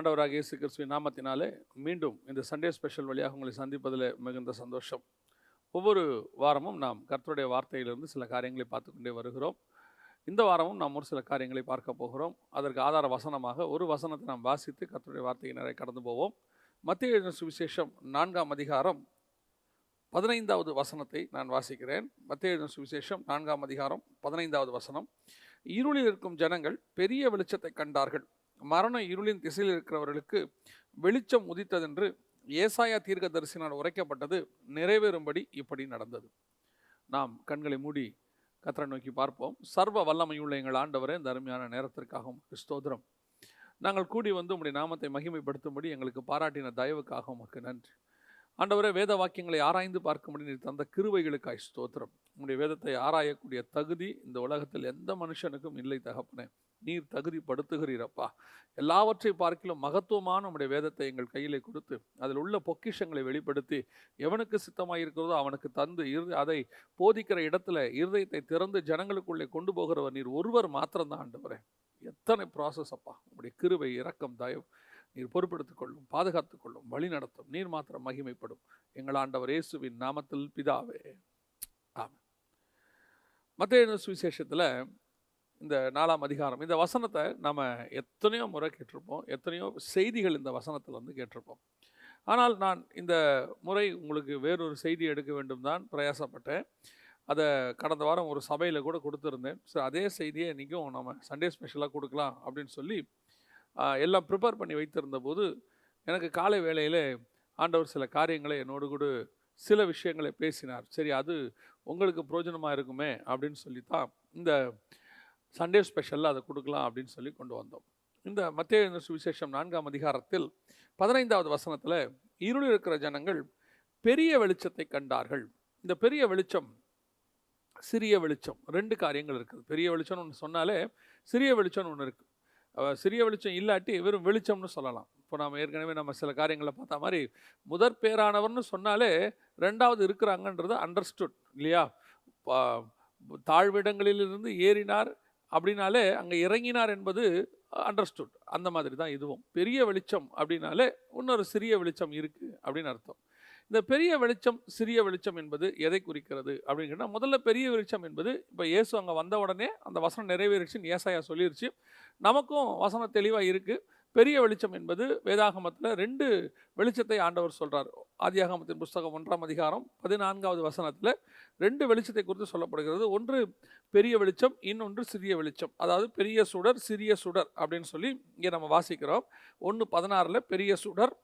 ஆண்டவராகிய இயேசு கிறிஸ்துவின் நாமத்தினாலே மீண்டும் இந்த சண்டே ஸ்பெஷல் வழியாக உங்களை சந்திப்பதில் மிகுந்த சந்தோஷம். ஒவ்வொரு வாரமும் நாம் கர்த்தருடைய வார்த்தையிலிருந்து சில காரியங்களை பார்த்து கொண்டே வருகிறோம். இந்த வாரமும் நாம் ஒரு சில காரியங்களை பார்க்க போகிறோம். அதற்கு ஆதார வசனமாக ஒரு வசனத்தை நாம் வாசித்து கர்த்தருடைய வார்த்தையை நிறைய கடந்து போவோம். மத்தேயு எழுதின சுவிசேஷம் 4ஆம் அதிகாரம் 15வது வசனத்தை நான் வாசிக்கிறேன். மத்தேயு எழுதின சுவிசேஷம் 4ஆம் அதிகாரம் 15வது வசனம். இருளில் இருக்கும் ஜனங்கள் பெரிய வெளிச்சத்தை கண்டார்கள். மரண இருளின் திசையில் இருக்கிறவர்களுக்கு வெளிச்சம் உதித்ததென்று ஏசாயா தீர்க்கதரிசினால் உரைக்கப்பட்டது நிறைவேறும்படி இப்படி நடந்தது. நாம் கண்களை மூடி கர்த்தரை நோக்கி பார்ப்போம். சர்வ வல்லமையுள்ள எங்கள் ஆண்டவரே, இந்த அருமையான நேரத்திற்காகவும் ஸ்தோத்திரம். நாங்கள் கூடி வந்து உம்முடைய நாமத்தை மகிமைப்படுத்தும்படி எங்களுக்கு பாராட்டின தயவுக்காக உமக்கு நன்றி. ஆண்டவரே, வேத வாக்கியங்களை ஆராய்ந்து பார்க்கும்படி நீர் தந்த கிருபைகளுக்காய் ஸ்தோத்திரம். உம்முடைய வேதத்தை ஆராயக்கூடிய தகுதி இந்த உலகத்தில் எந்த மனுஷனுக்கும் இல்லை தகப்பனே. நீர் தகுதிப்படுத்துகிறீரப்பா. எல்லாவற்றை பார்க்கிலும் மகத்துவமான உம்முடைய வேதத்தை எங்கள் கையிலே கொடுத்து அதில் உள்ள பொக்கிஷங்களை வெளிப்படுத்தி எவனுக்கு சித்தமாக இருக்கிறதோ அவனுக்கு தந்து அதை போதிக்கிற இடத்துல இருதயத்தை திறந்து ஜனங்களுக்குள்ளே கொண்டு போகிறவர் நீர் ஒருவர் மாத்திரம்தான் ஆண்டவரே. எத்தனை ப்ராசஸ் அப்பா. உம்முடைய கிருபை, இரக்கம், தயவு நீர் பொறுப்பெடுத்துக் கொள்ளும், பாதுகாத்துக் கொள்ளும், வழி நடத்தும். நீர் மாத்திரம் மகிமைப்படும். எங்கள் ஆண்டவர் இயேசுவின் நாமத்தில் பிதாவே, ஆமென். மத்தேயு சுவிசேஷத்தில் இந்த 4ஆம் அதிகாரம், இந்த வசனத்தை நம்ம எத்தனையோ முறை கேட்டிருப்போம். எத்தனையோ செய்திகள் இந்த வசனத்தில் கேட்டிருப்போம். ஆனால் நான் இந்த முறை உங்களுக்கு வேறொரு செய்தி எடுக்க வேண்டும் தான் பிரயாசப்பட்டேன். அதை கடந்த வாரம் ஒரு சபையில் கூட கொடுத்துருந்தேன். ஸோ அதே செய்தியை இன்றைக்கும் நம்ம சண்டே ஸ்பெஷலாக கொடுக்கலாம் அப்படின்னு சொல்லி எல்லாம் ப்ரிப்பேர் பண்ணி வைத்திருந்த போது எனக்கு காலை வேளையில் ஆண்டவர் சில காரியங்களை என்னோடு கூட சில விஷயங்களை பேசினார். சரி, அது உங்களுக்கு பிரயோஜனமாக இருக்குமே அப்படின்னு சொல்லி தான் இந்த சண்டே ஸ்பெஷலில் அதை கொடுக்கலாம் அப்படின்னு சொல்லி கொண்டு வந்தோம். இந்த மத்தேயு சுவிசேஷம் 4ஆம் அதிகாரத்தில் 15வது வசனத்தில் இருளில் இருக்கிற ஜனங்கள் பெரிய வெளிச்சத்தை கண்டார்கள். இந்த பெரிய வெளிச்சம், சிறிய வெளிச்சம், ரெண்டு காரியங்கள் இருக்குது. பெரிய வெளிச்சம்னு ஒன்று சொன்னாலே சிறிய வெளிச்சம்னு ஒன்று இருக்குது. சிறிய வெளிச்சம் இல்லாட்டி வெறும் வெளிச்சம்னு சொல்லலாம். இப்போ நாம் ஏற்கனவே நம்ம சில காரியங்களை பார்த்த மாதிரி முதற் பேரானவர்னு சொன்னாலே ரெண்டாவது இருக்கிறாங்கன்றது அண்டர்ஸ்டுட் இல்லையா? தாழ்விடங்களிலிருந்து ஏறினார் அப்படின்னாலே அங்கே இறங்கினார் என்பது அண்டர்ஸ்டுட். அந்த மாதிரி தான் இதுவும். பெரிய வெளிச்சம் அப்படின்னாலே இன்னொரு சிறிய வெளிச்சம் இருக்குது அப்படின்னு அர்த்தம். இந்த பெரிய வெளிச்சம், சிறிய வெளிச்சம் என்பது எதை குறிக்கிறது அப்படின்னு கேட்டால், முதல்ல பெரிய வெளிச்சம் என்பது இப்போ இயேசு அங்கே வந்த உடனே அந்த வசனம் நிறைவேறிச்சுன்னு ஏசாயா சொல்லிருச்சு. நமக்கும் வசனம் தெளிவாக இருக்குது. பெரிய வெளிச்சம் என்பது வேதாகமத்தில் 2 வெளிச்சத்தை ஆண்டவர் சொல்கிறார். ஆதியாகமத்தின் புஸ்தகம் 1ஆம் அதிகாரம் 14வது வசனத்தில் 2 வெளிச்சத்தை குறித்து சொல்லப்படுகிறது. ஒன்று பெரிய வெளிச்சம், இன்னொன்று சிறிய வெளிச்சம். அதாவது பெரிய சுடர், சிறிய சுடர் அப்படின்னு சொல்லி இங்கே நம்ம வாசிக்கிறோம். 1:16 பெரிய சுடர்,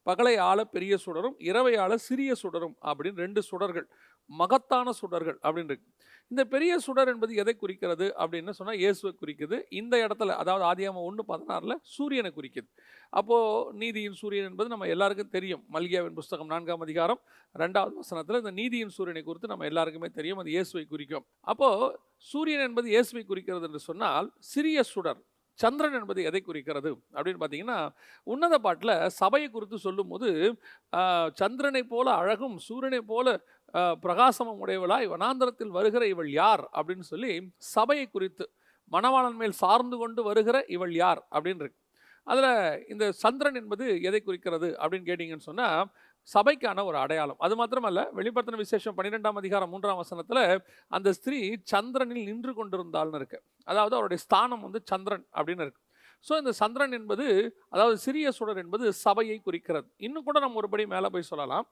பகலை ஆள பெரிய சுடரும் இரவை ஆள சிறிய சுடரும் அப்படின்னு 2 சுடர்கள், மகத்தான சுடர்கள் அப்படின்னு இருக்கு. இந்த பெரிய சுடர் என்பது எதை குறிக்கிறது அப்படின்னு சொன்னால் இயேசுவை குறிக்குது. இந்த இடத்துல அதாவது ஆதியாகமம் 1:16 சூரியனை குறிக்குது. அப்போது நீதியின் சூரியன் என்பது நம்ம எல்லாருக்கும் தெரியும். மல்கியாவின் புஸ்தகம் 4ஆம் அதிகாரம் 2வது வசனத்தில் இந்த நீதியின் சூரியனை குறித்து நம்ம எல்லாருக்குமே தெரியும். அது இயேசுவை குறிக்கும். அப்போது சூரியன் என்பது இயேசுவை குறிக்கிறது என்று சொன்னால், சிறிய சுடர் சந்திரன் என்பது எதை குறிக்கிறது அப்படின்னு பார்த்தீங்கன்னா, உன்னத பாட்டில் சபையை குறித்து சொல்லும்போது சந்திரனை போல அழகும் சூரியனை போல பிரகாசமும் உடையவளாய் வனாந்தரத்தில் வருகிற இவள் யார் அப்படின்னு சொல்லி சபையை குறித்து, மணவாளன் மேல் சார்ந்து கொண்டு வருகிற இவள் யார் அப்படின்னு இருக்கு. அதில் இந்த சந்திரன் என்பது எதை குறிக்கிறது அப்படின்னு கேட்டிங்கன்னு சொன்னால், சபைக்கான ஒரு அடையாளம். அது மாத்திரமல்ல, வெளிப்படுத்தின விசேஷம் 12ஆம் அதிகாரம் 3ஆம் வசனத்தில் அந்த ஸ்திரீ சந்திரனில் நின்று கொண்டிருந்தாள்னு இருக்கு. அதாவது அவருடைய ஸ்தானம் சந்திரன் அப்படின்னு இருக்கு. ஸோ இந்த சந்திரன் என்பது, அதாவது சிறிய சுடர் என்பது சபையை குறிக்கிறது. இன்னும் கூட நம்ம ஒருபடி மேலே போய் சொல்லலாம்.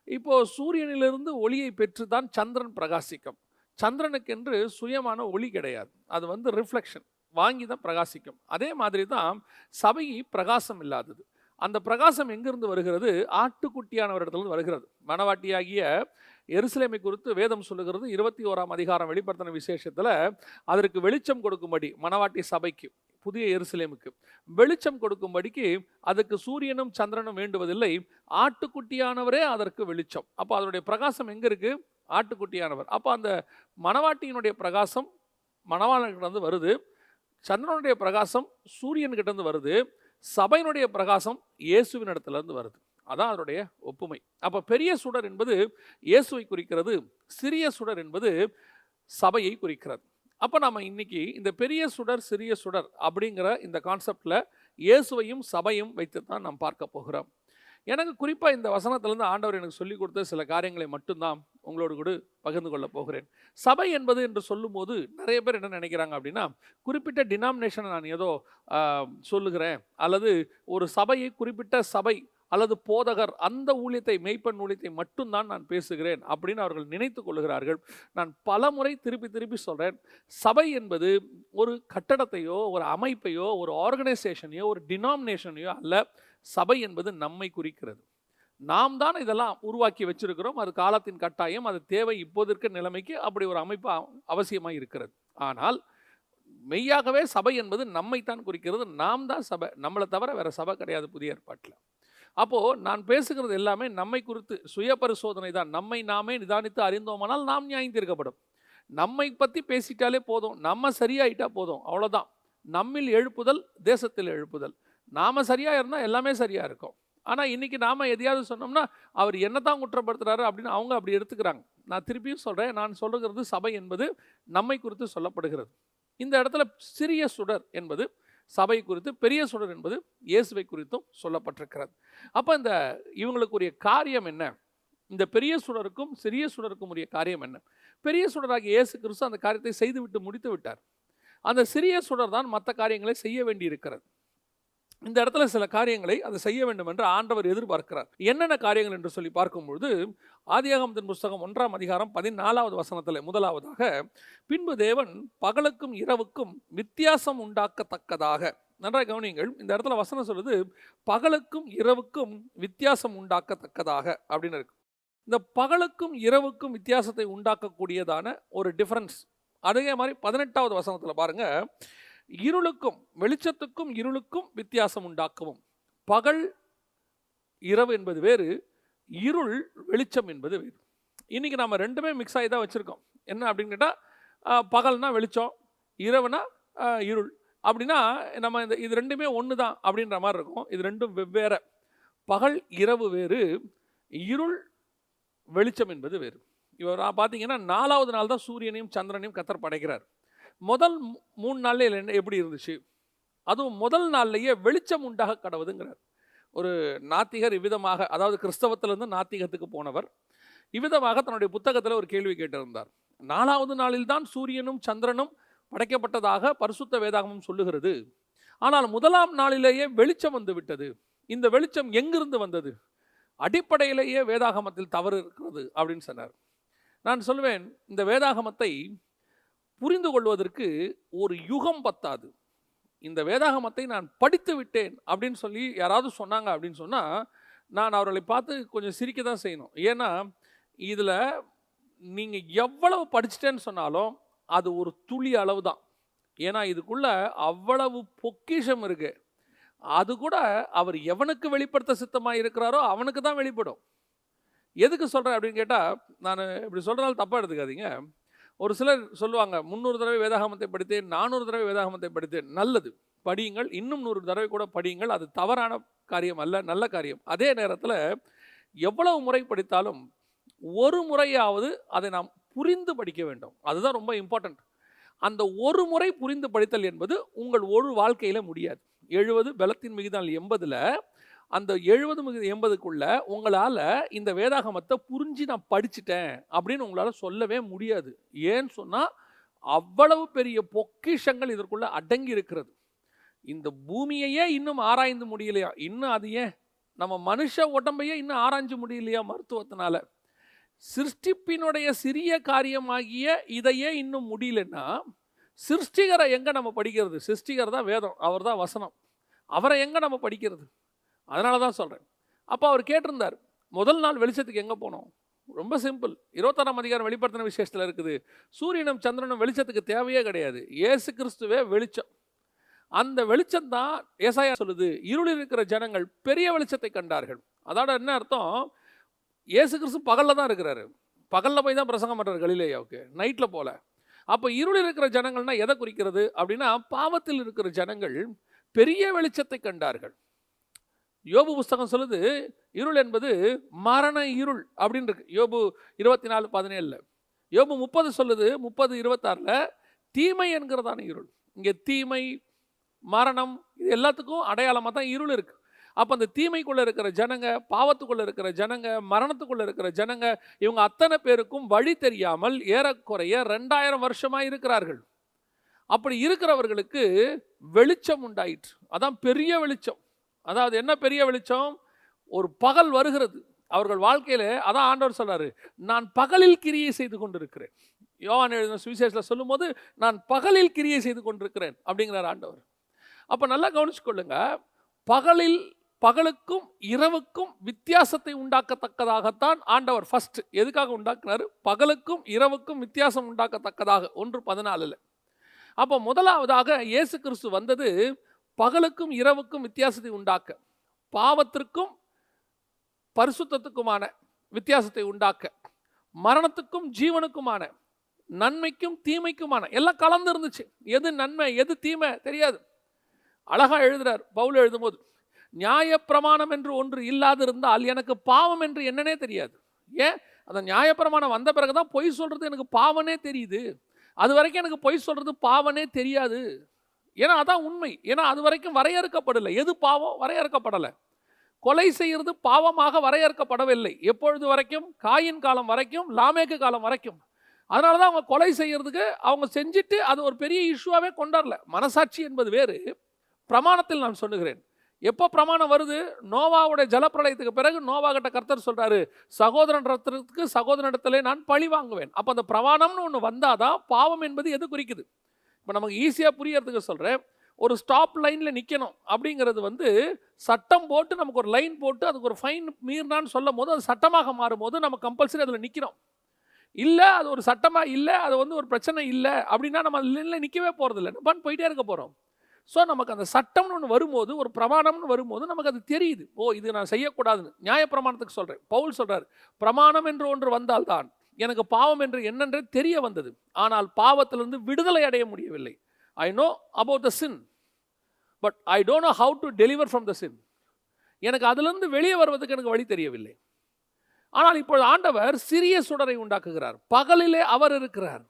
இப்போது சூரியனிலிருந்து ஒளியை பெற்று தான் சந்திரன் பிரகாசிக்கும். சந்திரனுக்கென்று சுயமான ஒளி கிடையாது. அது ரிஃப்ளெக்ஷன் வாங்கி தான் பிரகாசிக்கும். அதே மாதிரி தான் சபை பிரகாசம் இல்லாதது. அந்த பிரகாசம் எங்கிருந்து வருகிறது? ஆட்டுக்குட்டியானவரிடத்திலிருந்து வருகிறது. மணவாட்டியாகிய எருசலேமை குறித்து வேதம் சொல்லுகிறது. 21ஆம் அதிகாரம் வெளிப்படுத்தின விசேஷத்தில் அதற்கு வெளிச்சம் கொடுக்கும்படி, மணவாட்டி சபைக்கு, புதிய எருசலேமுக்கு வெளிச்சம் கொடுக்கும்படிக்கு அதுக்கு சூரியனும் சந்திரனும் வேண்டுவதில்லை, ஆட்டுக்குட்டியானவரே அதற்கு வெளிச்சம். அப்போ அதனுடைய பிரகாசம் எங்கே இருக்குது? ஆட்டுக்குட்டியானவர். அப்போ அந்த மணவாட்டியினுடைய பிரகாசம் மணவாளன்கிட்ட வருது, சந்திரனுடைய பிரகாசம் சூரியன்கிட்ட வருது, சபையினுடைய பிரகாசம் இயேசுவின் இடத்துலேருந்து வருது. அதான் அதனுடைய ஒப்புமை. அப்போ பெரிய சுடர் என்பது இயேசுவை குறிக்கிறது, சிறிய சுடர் என்பது சபையை குறிக்கிறது. அப்போ நம்ம இன்னைக்கு இந்த பெரிய சுடர் சிறிய சுடர் அப்படிங்கிற இந்த கான்செப்டில் இயேசுவையும் சபையும் வைத்து தான் நாம் பார்க்க போகிறோம். எனக்கு குறிப்பாக இந்த வசனத்திலிருந்து ஆண்டவர் எனக்கு சொல்லிக் கொடுத்த சில காரியங்களை மட்டும்தான் உங்களோடு கூட பகிர்ந்து கொள்ள போகிறேன். சபை என்பது என்று சொல்லும்போது நிறைய பேர் என்ன நினைக்கிறாங்க அப்படின்னா, குறிப்பிட்ட டினாமினேஷனை நான் ஏதோ சொல்லுகிறேன், அல்லது ஒரு சபையை குறிப்பிட்ட சபை அல்லது போதகர் அந்த ஊழியத்தை மெய்ப்பெண் ஊழியத்தை மட்டும்தான் நான் பேசுகிறேன் அப்படின்னு அவர்கள் நினைத்து கொள்கிறார்கள். நான் பல முறை திருப்பி சொல்கிறேன், சபை என்பது ஒரு கட்டடத்தையோ ஒரு அமைப்பையோ ஒரு ஆர்கனைசேஷனையோ ஒரு டினாமினேஷனையோ அல்ல. சபை என்பது நம்மை குறிக்கிறது. நாம் தான் இதெல்லாம் உருவாக்கி வச்சிருக்கிறோம். அது காலத்தின் கட்டாயம், அது தேவை. இப்போது நிலைமைக்கு அப்படி ஒரு அமைப்பு அவசியமாக இருக்கிறது. ஆனால் மெய்யாகவே சபை என்பது நம்மைத்தான் குறிக்கிறது. நாம் தான் சபை, நம்மளை தவிர வேற சபை கிடையாது புதிய ஏற்பாட்டில். அப்போது நான் பேசுகிறது எல்லாமே நம்மை குறித்து சுய பரிசோதனை தான். நம்மை நாமே நிதானித்து அறிந்தோமானால் நாம் நியாயந்தீர்க்கப்படும். நம்மை பற்றி பேசிட்டாலே போதும், நம்ம சரியாயிட்டா போதும், அவ்வளோதான். நம்மில் எழுப்புதல் தேசத்தில் எழுப்புதல். நாம் சரியாக இருந்தால் எல்லாமே சரியாக இருக்கும். ஆனால் இன்றைக்கி நாம் எதையாவது சொன்னோம்னா அவர் என்ன தான் குற்றப்படுத்துகிறாரு அப்படின்னு அவங்க அப்படி எடுத்துக்கிறாங்க. நான் திருப்பியும் சொல்கிறேன், நான் சொல்லுகிறது சபை என்பது நம்மை குறித்து சொல்லப்படுகிறது. இந்த இடத்துல சிறிய சுடர் என்பது சபை குறித்து, பெரிய சுடர் என்பது இயேசுவை குறித்தும் சொல்லப்பட்டிருக்கிறது. அப்போ இந்த இவங்களுக்குரிய காரியம் என்ன? இந்த பெரிய சுடருக்கும் சிறிய சுடருக்கும் உரிய காரியம் என்ன? பெரிய சுடராகிய இயேசு கிறிஸ்து அந்த காரியத்தை செய்துவிட்டு முடித்து விட்டார். அந்த சிறிய சுடர் தான் மற்ற காரியங்களை செய்ய வேண்டி இருக்கிறது. இந்த இடத்துல சில காரியங்களை அதை செய்ய வேண்டும் என்று ஆண்டவர் எதிர்பார்க்கிறார். என்னென்ன காரியங்கள் என்று சொல்லி பார்க்கும்பொழுது, ஆதியாகமத்தின் புஸ்தகம் 1ஆம் அதிகாரம் 14வது வசனத்தில் முதலாவதாக, பின்பு தேவன் பகலுக்கும் இரவுக்கும் வித்தியாசம் உண்டாக்கத்தக்கதாக. நன்றாக கவனியுங்கள், இந்த இடத்துல வசனம் சொல்லுது பகலுக்கும் இரவுக்கும் வித்தியாசம் உண்டாக்கத்தக்கதாக அப்படின்னு இருக்கு. இந்த பகலுக்கும் இரவுக்கும் வித்தியாசத்தை உண்டாக்கக்கூடியதான ஒரு டிஃபரன்ஸ். அதே மாதிரி 18வது வசனத்தில் பாருங்க, இருளுக்கும் வெளிச்சத்துக்கும் இருளுக்கும் வித்தியாசம் உண்டாக்கவும். பகல் இரவு என்பது வேறு, இருள் வெளிச்சம் என்பது வேறு. இன்றைக்கி நம்ம ரெண்டுமே மிக்ஸ் ஆகி தான் வச்சுருக்கோம். என்ன அப்படின்னு கேட்டால், பகல்னா வெளிச்சம், இரவுனா இருள். அப்படின்னா நம்ம இது ரெண்டுமே ஒன்று தான் அப்படின்ற மாதிரி இருக்கும். இது ரெண்டும் வெவ்வேறு. பகல் இரவு வேறு, இருள் வெளிச்சம் என்பது வேறு. இவர் பார்த்தீங்கன்னா 4வது நாள் தான் சூரியனையும் சந்திரனையும் கர்த்தர் படைக்கிறார். முதல் 3 நாள்ல எப்படி இருந்துச்சு? அதுவும் முதல் நாள்லேயே வெளிச்சம் உண்டாக கடவுதுங்கிறார். ஒரு நாத்திகர் இவ்விதமாக, அதாவது கிறிஸ்தவத்திலிருந்து நாத்திகத்துக்கு போனவர் இவ்விதமாக தன்னுடைய புத்தகத்தில் ஒரு கேள்வி கேட்டிருந்தார். 4வது நாளில் தான் சூரியனும் சந்திரனும் படைக்கப்பட்டதாக பரிசுத்த வேதாகமம் சொல்லுகிறது. ஆனால் முதலாம் நாளிலேயே வெளிச்சம் வந்து விட்டது. இந்த வெளிச்சம் எங்கிருந்து வந்தது? அடிப்படையிலேயே வேதாகமத்தில் தவறு இருக்கிறது அப்படின்னு சொன்னார். நான் சொல்லுவேன், இந்த வேதாகமத்தை புரிந்து கொள்வதற்கு ஒரு யுகம் பத்தாது. இந்த வேதாகமத்தை நான் படித்து விட்டேன் அப்படின்னு சொல்லி யாராவது சொன்னாங்க அப்படின்னு சொன்னால், நான் அவர்களை பார்த்து கொஞ்சம் சிரிக்க தான் செய்யணும். ஏன்னா இதில் நீங்கள் எவ்வளவு படிச்சிட்டேன்னு சொன்னாலும் அது ஒரு துளி அளவு தான். ஏன்னா இதுக்குள்ள அவ்வளவு பொக்கிஷம் இருக்கு. அது கூட அவர் எவனுக்கு வெளிப்படுத்த சித்தமாக இருக்கிறாரோ அவனுக்கு தான் வெளிப்படும். எதுக்கு சொல்கிறேன் அப்படின்னு கேட்டால், நான் இப்படி சொல்கிறதால தப்பாக எடுத்துக்காதீங்க. ஒரு சிலர் சொல்லுவாங்க, 300 தடவை வேதாகமத்தை படித்தேன், 400 தடவை வேதாகமத்தை படித்தேன். நல்லது, படியுங்கள். இன்னும் 100 தடவை கூட படியுங்கள். அது தவறான காரியம் அல்ல, நல்ல காரியம். அதே நேரத்தில் எவ்வளவு முறை படித்தாலும் ஒரு முறையாவது அதை நாம் புரிந்து படிக்க வேண்டும். அதுதான் ரொம்ப இம்பார்ட்டன்ட். அந்த ஒரு முறை புரிந்து படித்தல் என்பது உங்கள் ஒரு வாழ்க்கையில் முடியாது. 70 பலத்தின் மிகுதினால் 80ல் அந்த 70 80க்குள்ள உங்களால் இந்த வேதாகமத்தை புரிஞ்சு நான் படிச்சுட்டேன் அப்படின்னு உங்களால் சொல்லவே முடியாது. ஏன்னு சொன்னால் அவ்வளவு பெரிய பொக்கிஷங்கள் இதற்குள்ள அடங்கி இருக்கிறது. இந்த பூமியையே இன்னும் ஆராய்ந்து முடியலையா? இன்னும் அது ஏன் நம்ம மனுஷ உடம்பையே இன்னும் ஆராய்ஞ்சு முடியலையா மருத்துவத்தினால? சிருஷ்டிப்பினுடைய சிறிய காரியமாகிய இதையே இன்னும் முடியலன்னா சிருஷ்டிகரை எங்கே நம்ம படிக்கிறது? சிருஷ்டிகர் தான் வேதம், அவர் தான் வசனம். அவரை எங்கே நம்ம படிக்கிறது? அதனால தான் சொல்கிறேன். அப்போ அவர் கேட்டிருந்தார், முதல் நாள் வெளிச்சத்துக்கு எங்கே போனோம்? ரொம்ப சிம்பிள். 26ஆம் அதிகாரம் வெளிப்படுத்தின விசேஷத்தில் இருக்குது. சூரியனும் சந்திரனும் வெளிச்சத்துக்கு தேவையே கிடையாது. இயேசு கிறிஸ்துவே வெளிச்சம். அந்த வெளிச்சம் தான் ஏசாயா சொல்லுது, இருளில் இருக்கிற ஜனங்கள் பெரிய வெளிச்சத்தை கண்டார்கள். அதோட என்ன அர்த்தம்? இயேசு கிறிஸ்து பகலில் தான் இருக்கிறாரு. பகலில் போய் தான் பிரசங்கம் பண்ணுறாரு கலிலேயாவுக்கு, நைட்டில் போல. அப்போ இருளில் இருக்கிற ஜனங்கள்னால் எதை குறிக்கிறது அப்படின்னா, பாவத்தில் இருக்கிற ஜனங்கள் பெரிய வெளிச்சத்தை கண்டார்கள். யோபு புஸ்தகம் சொல்லுது, இருள் என்பது மரண இருள் அப்படின்னு இருக்கு. யோபு 24:17. யோபு 30 சொல்லுது, 30:26 தீமை என்கிறதான இருள். இங்கே தீமை, மரணம், இது எல்லாத்துக்கும் அடையாளமாக தான் இருள் இருக்குது. அப்போ அந்த தீமைக்குள்ளே இருக்கிற ஜனங்க, பாவத்துக்குள்ளே இருக்கிற ஜனங்க, மரணத்துக்குள்ளே இருக்கிற ஜனங்க, இவங்க அத்தனை பேருக்கும் வழி தெரியாமல் ஏறக்குறைய 2000 வருஷமாக இருக்கிறார்கள். அப்படி இருக்கிறவர்களுக்கு வெளிச்சம் உண்டாயிற்று. அதான் பெரிய வெளிச்சம். அதாவது என்ன பெரிய வெளிச்சம்? ஒரு பகல் வருகிறது அவர்கள் வாழ்க்கையில். அதான் ஆண்டவர் சொல்றாரு, நான் பகலில் கிரியை செய்து கொண்டிருக்கிறேன். யோவான் எழுதின சுவிசேஷத்தில் சொல்லும் போது, நான் பகலில் கிரியை செய்து கொண்டிருக்கிறேன் அப்படிங்கிறார் ஆண்டவர். அப்போ நல்லா கவனிச்சுக்கொள்ளுங்க, பகலுக்கும் இரவுக்கும் வித்தியாசத்தை உண்டாக்கத்தக்கதாகத்தான் ஆண்டவர் ஃபர்ஸ்ட் எதுக்காக உண்டாக்குனார்? பகலுக்கும் இரவுக்கும் வித்தியாசம் உண்டாக்கத்தக்கதாக. 1:14. அப்போ முதலாவதாக இயேசு கிறிஸ்து வந்தது பகலுக்கும் இரவுக்கும் வித்தியாசத்தை உண்டாக்க, பாவத்திற்கும் பரிசுத்தத்துக்குமான வித்தியாசத்தை உண்டாக்க, மரணத்துக்கும் ஜீவனுக்குமான, நன்மைக்கும் தீமைக்குமான, எல்லாம் கலந்து இருந்துச்சு. எது நன்மை எது தீமை தெரியாது. அழகா எழுதுறார் பவுல் எழுதும்போது, நியாயப்பிரமாணம் என்று ஒன்று இல்லாதிருந்தால் எனக்கு பாவம் என்று என்னன்னே தெரியாது. ஏன்? அந்த நியாயப்பிரமாணம் வந்த பிறகுதான் பொய் சொல்றது எனக்கு பாவனே தெரியுது. அது வரைக்கும் எனக்கு பொய் சொல்றது பாவனே தெரியாது. ஏன்னா அதான் உண்மை. ஏன்னா அது வரைக்கும் வரையறுக்கப்படலை. எது பாவம் வரையறுக்கப்படலை. கொலை செய்கிறது பாவமாக வரையறுக்கப்படவில்லை. எப்பொழுது வரைக்கும்? காயின் காலம் வரைக்கும், லாமேக்கு காலம் வரைக்கும். அதனால தான் அவங்க கொலை செய்யறதுக்கு அவங்க செஞ்சுட்டு அது ஒரு பெரிய இஷ்யூவாகவே கொண்டாடல. மனசாட்சி என்பது வேறு. பிரமாணத்தில் நான் சொல்லுகிறேன், எப்போ பிரமாணம் வருது? நோவாவுடைய ஜலப்பிரளயத்துக்கு பிறகு நோவா கிட்ட கர்த்தர் சொல்றாரு, சகோதரன் ரத்தத்துக்கு சகோதரனிடத்திலே நான் பழி வாங்குவேன். அப்போ அந்த பிரமாணம்னு ஒன்று வந்தாதான் பாவம் என்பது எது குறிக்குது. இப்போ நமக்கு ஈஸியாக புரியறதுக்கு சொல்கிறேன், ஒரு ஸ்டாப் லைனில் நிற்கணும் அப்படிங்கிறது சட்டம் போட்டு நமக்கு ஒரு லைன் போட்டு அதுக்கு ஒரு ஃபைன் மீறினான்னு சொல்லும் போது அது சட்டமாக மாறும்போது நம்ம கம்பல்சரி அதில் நிற்கிறோம். இல்லை அது ஒரு சட்டமாக இல்லை, அது ஒரு பிரச்சனை இல்லை அப்படின்னா நம்ம அதில் நிற்கவே போகிறதில்ல, நம்ம போயிட்டே இருக்க போகிறோம். ஸோ நமக்கு அந்த சட்டம்னு ஒன்று வரும்போது, ஒரு பிரமாணம்னு வரும்போது நமக்கு அது தெரியுது, ஓ இது நான் செய்யக்கூடாதுன்னு. நியாயப்பிரமாணத்துக்கு சொல்கிறேன், பவுல் சொல்கிறார், பிரமாணம் என்று ஒன்று வந்தால்தான் எனக்கு பாவம் என்று என்னென்றே தெரிய வந்தது, ஆனால் பாவத்திலிருந்து விடுதலை அடைய முடியவில்லை. I know about the sin, but I don't know how to deliver from the sin. எனக்கு அதிலிருந்து வெளியே வருவதற்கு எனக்கு வழி தெரியவில்லை. ஆனால் இப்பொழுது ஆண்டவர் சிறிய சுடரை உண்டாக்குகிறார். பகலிலே அவர் இருக்கிறார்,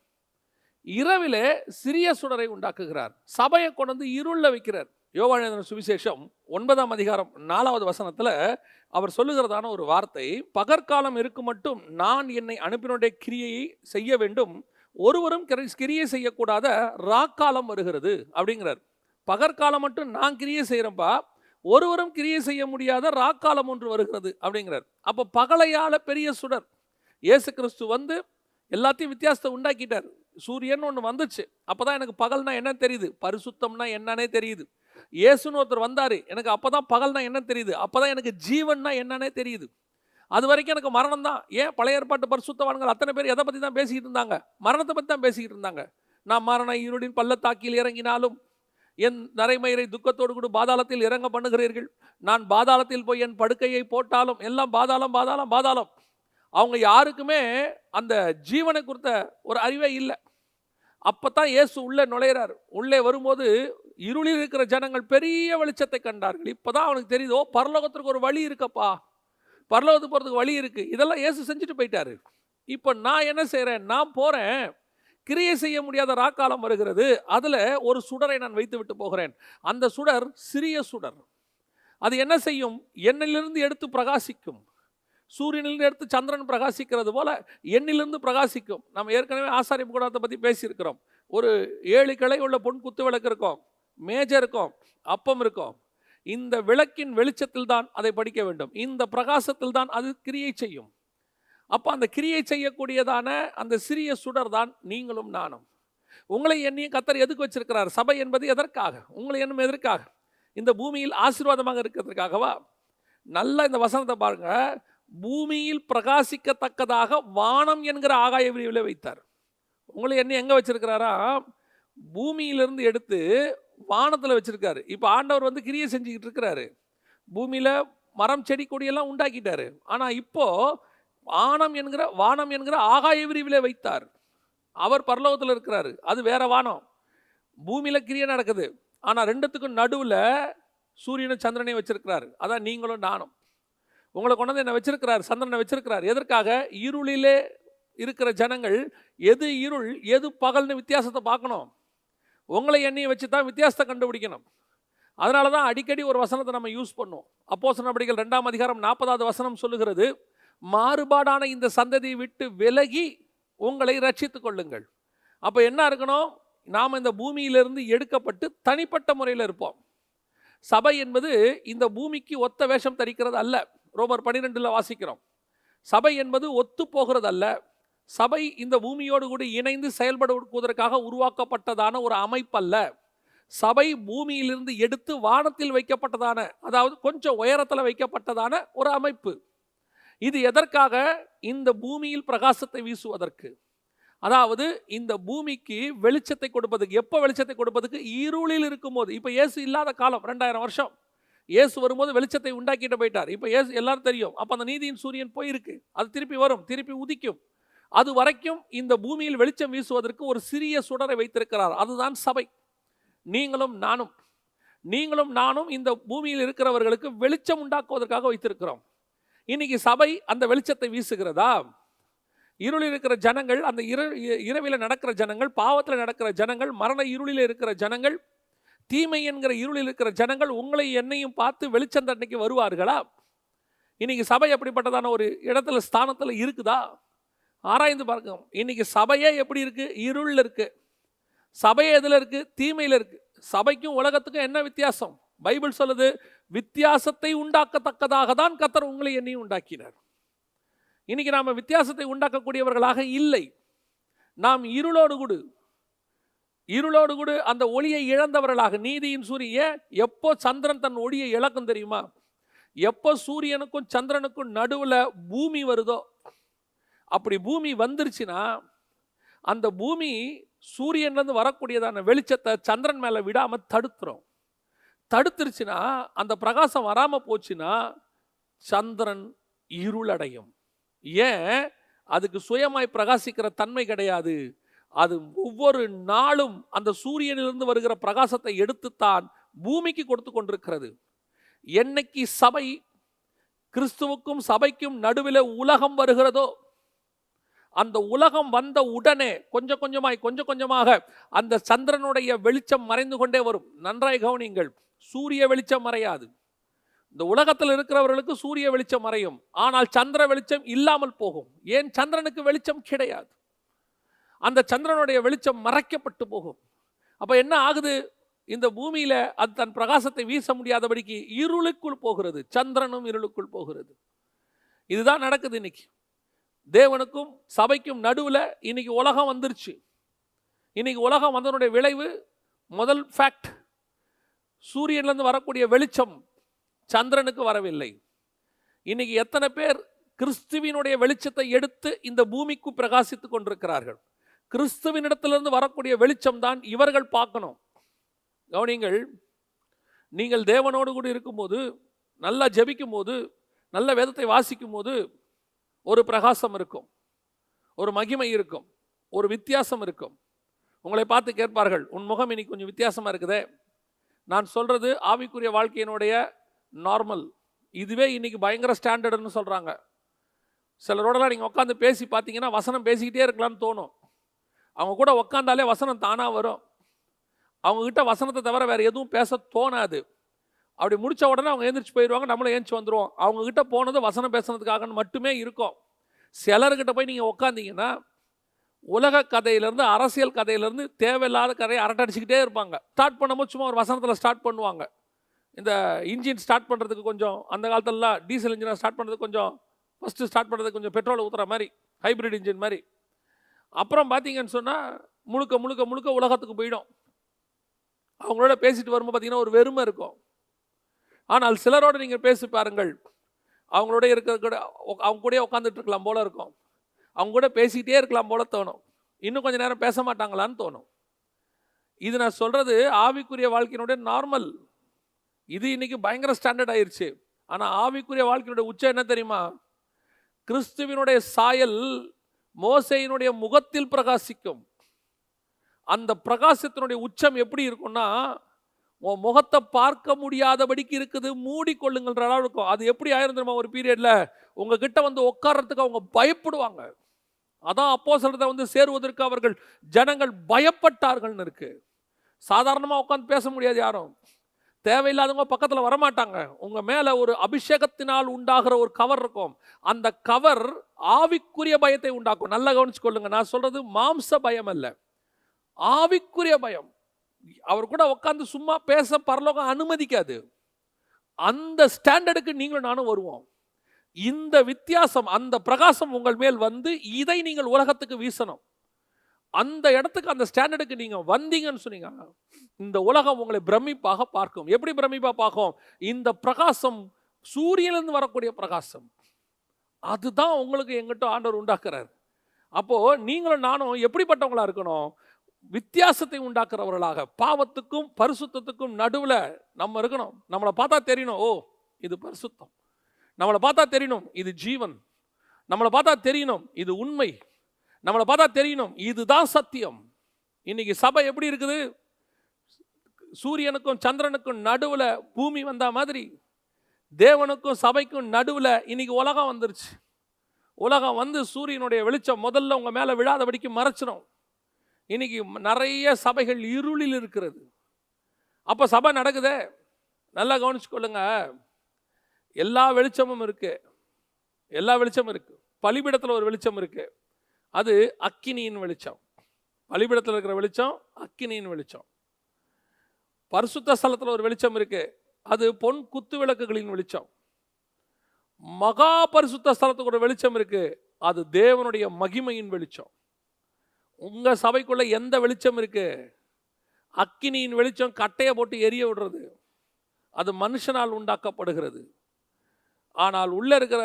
இரவிலே சிறிய சுடரை உண்டாக்குகிறார். சபையை கொண்டு இருள வைக்கிறார். யோவான் எழுதின சுவிசேஷம் 9ஆம் அதிகாரம் 4வது வசனத்தில் அவர் சொல்லுகிறதான ஒரு வார்த்தை, பகற்காலம் இருக்கும் மட்டும் நான் என்னை அனுப்பினுடைய கிரியையை செய்ய வேண்டும், ஒருவரும் கிரியை செய்யக்கூடாத ராக்காலம் வருகிறது அப்படிங்கிறார். பகற்காலம் மட்டும் நான் கிரியை செய்கிறேன்ப்பா, ஒருவரும் கிரியை செய்ய முடியாத ராக்காலம் ஒன்று வருகிறது அப்படிங்கிறார். அப்போ பகலையால பெரிய சுடர். இயேசு கிறிஸ்து எல்லாத்தையும் வித்தியாசத்தை உண்டாக்கிட்டார். சூரியன் ஒன்று வந்துச்சு, அப்போதான் எனக்கு பகல்னா என்ன தெரியுது, பரிசுத்தம்னா என்னன்னே தெரியுது. இயேசுன்னு ஒருத்தர் வந்தார், எனக்கு அப்போதான் பகல்னா என்ன தெரியுது, அப்போதான் எனக்கு ஜீவன்னா என்னன்னே தெரியுது. அது வரைக்கும் எனக்கு மரணம் தான். ஏன்? பழைய ஏற்பாட்டு பரிசுத்தவான்கள் அத்தனை பேர் எதை பற்றி தான் பேசிக்கிட்டு இருந்தாங்க? மரணத்தை பற்றி தான் பேசிக்கிட்டு இருந்தாங்க. நான் மரண இருளின் பள்ளத்தாக்கில் இறங்கினாலும் என் நரைமயிரை துக்கத்தோடு கூட பாதாளத்தில் இறங்க பண்ணுகிறீர்கள், நான் பாதாளத்தில் போய் என் படுக்கையை போட்டாலும், எல்லாம் பாதாளம் பாதாளம் பாதாளம். அவங்க யாருக்குமே அந்த ஜீவனை குறித்த ஒரு அறிவே இல்லை. அப்போதான் இயேசு உள்ளே நுழையிறார். உள்ளே வரும்போது இருளில் இருக்கிற ஜனங்கள் பெரிய வெளிச்சத்தை கண்டார்கள். இப்போதான் அவனுக்கு தெரியுது, ஓ பரலோகத்திற்கு ஒரு வழி இருக்கப்பா, பரலோகத்துக்கு போகிறதுக்கு வழி இருக்குது. இதெல்லாம் இயேசு செஞ்சுட்டு போயிட்டாரு. இப்போ நான் என்ன செய்கிறேன்? நான் போகிறேன், கிரியை செய்ய முடியாத ராக்காலம் வருகிறது, அதில் ஒரு சுடரை நான் வைத்து விட்டு போகிறேன். அந்த சுடர் சிறிய சுடர். அது என்ன செய்யும்? எண்ணிலிருந்து எடுத்து பிரகாசிக்கும். சூரியனிலிருந்து எடுத்து சந்திரன் பிரகாசிக்கிறது போல எண்ணிலிருந்து பிரகாசிக்கும். நம்ம ஏற்கனவே ஆசாரிய கூடாரத்தை பற்றி பேசியிருக்கிறோம். ஒரு 7 கிளை உள்ள பொன் குத்து விளக்கு இருக்கும், மேஜை இருக்கும், அப்பம் இருக்கும். இந்த விளக்கின் வெளிச்சத்தில் தான் அதை படிக்க வேண்டும். இந்த பிரகாசத்தில் தான் அது கிரியை செய்யும். அப்போ அந்த கிரியை செய்யக்கூடியதான அந்த சிறிய சுடர் தான் நீங்களும் நானும். உங்களை என்னையும் கர்த்தர் எதுக்கு வச்சிருக்கிறார்? சபை என்பது எதற்காக? உங்களை என்னும் எதற்காக? இந்த பூமியில் ஆசீர்வாதமாக இருக்கிறதுக்காகவா? நல்லா இந்த வசனத்தை பாருங்க. பூமியில் பிரகாசிக்கத்தக்கதாக வானம் என்கிற ஆகாய விரிவில் வைத்தார். உங்களை என்ன எங்கே வச்சிருக்கிறாரா? பூமியிலிருந்து எடுத்து வானத்தில் வச்சிருக்காரு. இப்போ ஆண்டவர் கிரியை செஞ்சுக்கிட்டு இருக்கிறாரு. பூமியில் மரம் செடி கொடியெல்லாம் உண்டாக்கிட்டாரு. ஆனால் இப்போ வானம் என்கிற ஆகாய விரிவிலே வைத்தார். அவர் பரலோகத்தில் இருக்கிறாரு, அது வேற வானம். பூமியில் கிரியை நடக்குது, ஆனால் ரெண்டுத்துக்கும் நடுவில் சூரியனை சந்திரனை வச்சிருக்கிறாரு. அதான் நீங்களும் நானும். உங்களை கொண்டு என்ன வச்சிருக்கிறார்? சந்திரனை வச்சிருக்கிறார். எதற்காக? இருளிலே இருக்கிற ஜனங்கள் எது இருள் எது பகல்னு வித்தியாசத்தை பார்க்கணும். உங்களை எண்ணியை வச்சு தான் வித்தியாசத்தை கண்டுபிடிக்கணும். அதனால தான் அடிக்கடி ஒரு வசனத்தை நம்ம யூஸ் பண்ணுவோம். அப்போஸ்தலர் நடபடிகள் 2ஆம் அதிகாரம் 40வது வசனம் சொல்லுகிறது, மாறுபாடான இந்த சந்ததியை விட்டு விலகி உங்களை ரட்சித்துக் கொள்ளுங்கள். அப்போ என்ன இருக்கணும்? நாம் இந்த பூமியிலிருந்து எடுக்கப்பட்டு தனிப்பட்ட முறையில் இருப்போம். சபை என்பது இந்த பூமிக்கு ஒத்த வேஷம் தரிக்கிறது அல்ல. ரோமர் 12 வாசிக்கிறோம். சபை என்பது ஒத்து போகிறது அல்ல. சபை இந்த பூமியோடு கூட இணைந்து செயல்படுவதற்காக உருவாக்கப்பட்டதான ஒரு அமைப்பல்ல. சபை பூமியிலிருந்து எடுத்து வானத்தில் வைக்கப்பட்டதான, அதாவது கொஞ்சம் உயரத்தில் வைக்கப்பட்டதான ஒரு அமைப்பு. இது எதற்காக? இந்த பூமியில் பிரகாசத்தை வீசுவதற்கு. அதாவது இந்த பூமிக்கு வெளிச்சத்தை கொடுப்பதுக்கு. எப்போ வெளிச்சத்தை கொடுப்பதுக்கு? இருளில் இருக்கும்போது. இப்போ இயேசு இல்லாத காலம் 2000 வருஷம். இயேசு வரும்போது வெளிச்சத்தை உண்டாக்கிட்டு போயிட்டார். இப்போ இயேசு எல்லாரும் தெரியும். அப்போ அந்த நீதியின் சூரியன் போயிருக்கு, அது திருப்பி வரும், திருப்பி உதிக்கும். அது வரைக்கும் இந்த பூமியில் வெளிச்சம் வீசுவதற்கு ஒரு சிறிய சுடரை வைத்திருக்கிறார். அதுதான் சபை. நீங்களும் நானும் இந்த பூமியில் இருக்கிறவர்களுக்கு வெளிச்சம் உண்டாக்குவதற்காக வைத்திருக்கிறோம். இன்னைக்கு சபை அந்த வெளிச்சத்தை வீசுகிறதா? இருளில் இருக்கிற ஜனங்கள், அந்த இரவில் நடக்கிற ஜனங்கள், பாவத்தில் நடக்கிற ஜனங்கள், மரண இருளில் இருக்கிற ஜனங்கள், தீமை என்கிற இருளில் இருக்கிற ஜனங்கள் உங்களை என்னையும் பார்த்து வெளிச்சம் தண்டைக்கு வருவார்களா? இன்னைக்கு சபை எப்படிப்பட்டதான ஒரு இடத்துல ஸ்தானத்தில் இருக்குதா? ஆராய்ந்து பார்க்கணும். இன்னைக்கு சபையே எப்படி இருக்கு? இருளில் இருக்கு. சபை எதில் இருக்கு? தீமையில் இருக்கு. சபைக்கும் உலகத்துக்கும் என்ன வித்தியாசம்? பைபிள் சொல்லுது, வித்தியாசத்தை உண்டாக்கத்தக்கதாக தான் கர்த்தர் உங்களை என்னையும் உண்டாக்கினார். இன்னைக்கு நாம வித்தியாசத்தை உண்டாக்கக்கூடியவர்களாக இல்லை. நாம் இருளோடு கூட அந்த ஒளியை இழந்தவர்களாக. நீதியின் சூரியன் எப்போ சந்திரன் தன் ஒளியை இழக்கும் தெரியுமா? எப்போ சூரியனுக்கும் சந்திரனுக்கும் நடுவில் பூமி வருதோ, அப்படி பூமி வந்துருச்சுன்னா அந்த பூமி சூரியன்லேருந்து வரக்கூடியதான வெளிச்சத்தை சந்திரன் மேலே விடாமல் தடுத்துருச்சுன்னா, அந்த பிரகாசம் வராமல் போச்சுன்னா சந்திரன் இருளடையும். ஏன்? அதுக்கு சுயமாய் பிரகாசிக்கிற தன்மை கிடையாது. அது ஒவ்வொரு நாளும் அந்த சூரியனிலிருந்து வருகிற பிரகாசத்தை எடுத்துத்தான் பூமிக்கு கொடுத்து கொண்டிருக்கிறது. என்னைக்கு சபை, கிறிஸ்துவுக்கும் சபைக்கும் நடுவில் உலகம் வருகிறதோ, அந்த உலகம் வந்த உடனே கொஞ்சம் கொஞ்சமாக அந்த சந்திரனுடைய வெளிச்சம் மறைந்து கொண்டே வரும். நன்றாய் கவனியுங்கள். சூரிய வெளிச்சம் மறையாது. இந்த உலகத்தில் இருக்கிறவர்களுக்கு சூரிய வெளிச்சம் மறையும், ஆனால் சந்திர வெளிச்சம் இல்லாமல் போகும். ஏன்? சந்திரனுக்கு வெளிச்சம் கிடையாது. அந்த சந்திரனுடைய வெளிச்சம் மறைக்கப்பட்டு போகும். அப்ப என்ன ஆகுது? இந்த பூமியில அது தன் பிரகாசத்தை வீச முடியாதபடிக்கு இருளுக்குள் போகிறது. சந்திரனும் இருளுக்குள் போகிறது. இதுதான் நடக்குது இன்னைக்கு. தேவனுக்கும் சபைக்கும் நடுவில் இன்னைக்கு உலகம் வந்துருச்சு. இன்னைக்கு உலகம் வந்தனுடைய விளைவு, முதல் ஃபேக்ட், சூரியன்லேருந்து வரக்கூடிய வெளிச்சம் சந்திரனுக்கு வரவில்லை. இன்னைக்கு எத்தனை பேர் கிறிஸ்துவினுடைய வெளிச்சத்தை எடுத்து இந்த பூமிக்கு பிரகாசித்துக் கொண்டிருக்கிறார்கள்? கிறிஸ்துவினிடத்திலிருந்து வரக்கூடிய வெளிச்சம் தான் இவர்கள் பார்க்கணும். கவனிங்கள். நீங்கள் தேவனோடு கூட இருக்கும்போது, நல்லா ஜெபிக்கும் போது, நல்ல வேதத்தை வாசிக்கும் போது ஒரு பிரகாசம் இருக்கும், ஒரு மகிமை இருக்கும், ஒரு வித்தியாசம் இருக்கும். உங்களை பார்த்து கேட்பார்கள், உன் முகம் இன்னைக்கு கொஞ்சம் வித்தியாசமாக இருக்குதே. நான் சொல்றது ஆவிக்குரிய வாழ்க்கையினுடைய நார்மல். இதுவே இன்னைக்கு பயங்கர ஸ்டாண்டர்டுன்னு சொல்கிறாங்க. சிலரோடலாம் நீங்கள் உட்காந்து பேசி பார்த்தீங்கன்னா வசனம் பேசிக்கிட்டே இருக்கலாம்னு தோணும். அவங்க கூட உட்காந்தாலே வசனம் தானாக வரும். அவங்கக்கிட்ட வசனத்தை தவிர வேறு எதுவும் பேச தோணாது. அப்படி முடித்த உடனே அவங்க எழுந்திரிச்சு போயிடுவாங்க, நம்மளும் எழுந்திரிச்சு வந்துடுவோம். அவங்கக்கிட்ட போனது வசனம் பேசுனதுக்காகன்னு மட்டுமே இருக்கும். சிலர்கிட்ட போய் நீங்கள் உட்காந்திங்கன்னா உலக கதையிலேருந்து, அரசியல் கதையிலேருந்து, தேவையில்லாத கதையை அரட்டடிச்சிக்கிட்டே இருப்பாங்க. ஸ்டார்ட் பண்ணும்போது சும்மா ஒரு வசனத்தில் ஸ்டார்ட் பண்ணுவாங்க. இந்த இன்ஜின் ஸ்டார்ட் பண்ணுறதுக்கு கொஞ்சம், அந்த காலத்திலலாம் டீசல் இன்ஜினை ஸ்டார்ட் பண்ணுறதுக்கு கொஞ்சம், ஃபஸ்ட்டு ஸ்டார்ட் பண்ணுறதுக்கு கொஞ்சம் பெட்ரோல் ஊற்றுற மாதிரி, ஹைப்ரிட் இன்ஜின் மாதிரி. அப்புறம் பார்த்தீங்கன்னு சொன்னால் முழுக்க உலகத்துக்கு போயிடும். அவங்களோட பேசிட்டு வரும்போது பார்த்தீங்கன்னா ஒரு வெறுமை இருக்கும். ஆனால் சிலரோடு நீங்கள் பேசி பாருங்கள், அவங்களோட இருக்கிற அவங்க கூட உட்காந்துட்டு இருக்கலாம் போல இருக்கும். அவங்க கூட பேசிக்கிட்டே இருக்கலாம் போல தோணும். இன்னும் கொஞ்சம் நேரம் பேச மாட்டாங்களான்னு தோணும். இது நான் சொல்கிறது ஆவிக்குரிய வாழ்க்கையினுடைய நார்மல். இது இன்னைக்கு பயங்கர ஸ்டாண்டர்ட் ஆயிடுச்சு. ஆனால் ஆவிக்குரிய வாழ்க்கையினுடைய உச்சம் என்ன தெரியுமா? கிறிஸ்துவினுடைய சாயல் மோசேயினுடைய முகத்தில் பிரகாசிக்கும். அந்த பிரகாசத்தினுடைய உச்சம் எப்படி இருக்கும்னா, உன் முகத்தை பார்க்க முடியாதபடிக்கு இருக்குது, மூடிக்கொள்ளுங்கள்ன்ற அளவு இருக்கும். அது எப்படி ஆயிரும் தெரியுமா? ஒரு பீரியட்ல உங்ககிட்ட வந்து உட்கார்றதுக்கு அவங்க பயப்படுவாங்க. அதான் அப்போஸ்தலரை வந்து சேருவதற்கு அவர்கள் ஜனங்கள் பயப்பட்டார்கள்னு இருக்கு. சாதாரணமாக உட்காந்து பேச முடியாது யாரும். தேவையில்லாதவங்க பக்கத்தில் வரமாட்டாங்க. உங்க மேல ஒரு அபிஷேகத்தினால் உண்டாகிற ஒரு கவர் இருக்கும். அந்த கவர் ஆவிக்குரிய பயத்தை உண்டாக்கும். நல்லா கவனிச்சுக்கொள்ளுங்க, நான் சொல்றது மாம்ச பயம் அல்ல, ஆவிக்குரிய பயம். அவர் கூட உட்காந்து சும்மா பேச பரலோகம் அனுமதிக்காது. அந்த ஸ்டாண்டர்டுக்கு நீங்களும் நானும் வருவோம். இந்த வித்தியாசம், அந்த பிரகாசம் உங்கள் மேல் வந்து இதை நீங்கள் உலகத்துக்கு வீசணும். அந்த இடத்துக்கு, அந்த ஸ்டாண்டர்டுக்கு நீங்க வந்தீங்கன்னு சொன்னீங்க, இந்த உலகம் உங்களை பிரமிப்பாக பார்க்கும். எப்படி பிரமிப்பாக பார்க்கும்? இந்த பிரகாசம் சூரியனிலிருந்து வரக்கூடிய பிரகாசம், அதுதான் உங்களுக்கு எங்கிட்ட ஆண்டவர் உண்டாக்குறாரு. அப்போ நீங்களும் நானும் எப்படிப்பட்டவங்களா இருக்கணும்? வித்தியாசத்தை உண்டாக்குறவர்களாக, பாவத்துக்கும் பரிசுத்தத்துக்கும் நடுவில் நம்ம இருக்கணும். நம்மளை பார்த்தா தெரியணும், ஓ இது பரிசுத்தம். நம்மளை பார்த்தா தெரியணும், இது ஜீவன். நம்மளை பார்த்தா தெரியணும், இது உண்மை. நம்மளை பார்த்தா தெரியணும், இதுதான் சத்தியம். இன்னைக்கு சபை எப்படி இருக்குது? சூரியனுக்கும் சந்திரனுக்கும் நடுவில் பூமி வந்த மாதிரி தேவனுக்கும் சபைக்கும் நடுவில் இன்னைக்கு உலகம் வந்துருச்சு. உலகம் வந்து சூரியனுடைய வெளிச்சம் முதல்ல உங்க மேல விழாதபடிக்கு மறைச்சிடும். இன்னைக்கு நிறைய சபைகள் இருளில் இருக்கிறது. அப்ப சபை நடக்குதே, நல்லா கவனிச்சுக்கொள்ளுங்க. எல்லா வெளிச்சமும் இருக்கு, எல்லா வெளிச்சமும் இருக்கு. பலிபீடத்தில் ஒரு வெளிச்சம் இருக்கு, அது அக்கினியின் வெளிச்சம். பலிபீடத்தில் இருக்கிற வெளிச்சம் அக்கினியின் வெளிச்சம். பரிசுத்த ஸ்தலத்தில் ஒரு வெளிச்சம் இருக்கு, அது பொன் குத்து விளக்குகளின் வெளிச்சம். மகா பரிசுத்த ஸ்தலத்துக்கு ஒரு வெளிச்சம் இருக்கு, அது தேவனுடைய மகிமையின் வெளிச்சம். உங்க சபைக்குள்ள எந்த வெளிச்சம் இருக்கு? அக்கினியின் வெளிச்சம் கட்டையை போட்டு எரிய விடுறது, அது மனுஷனால் உண்டாக்கப்படுகிறது. ஆனால் உள்ள இருக்கிற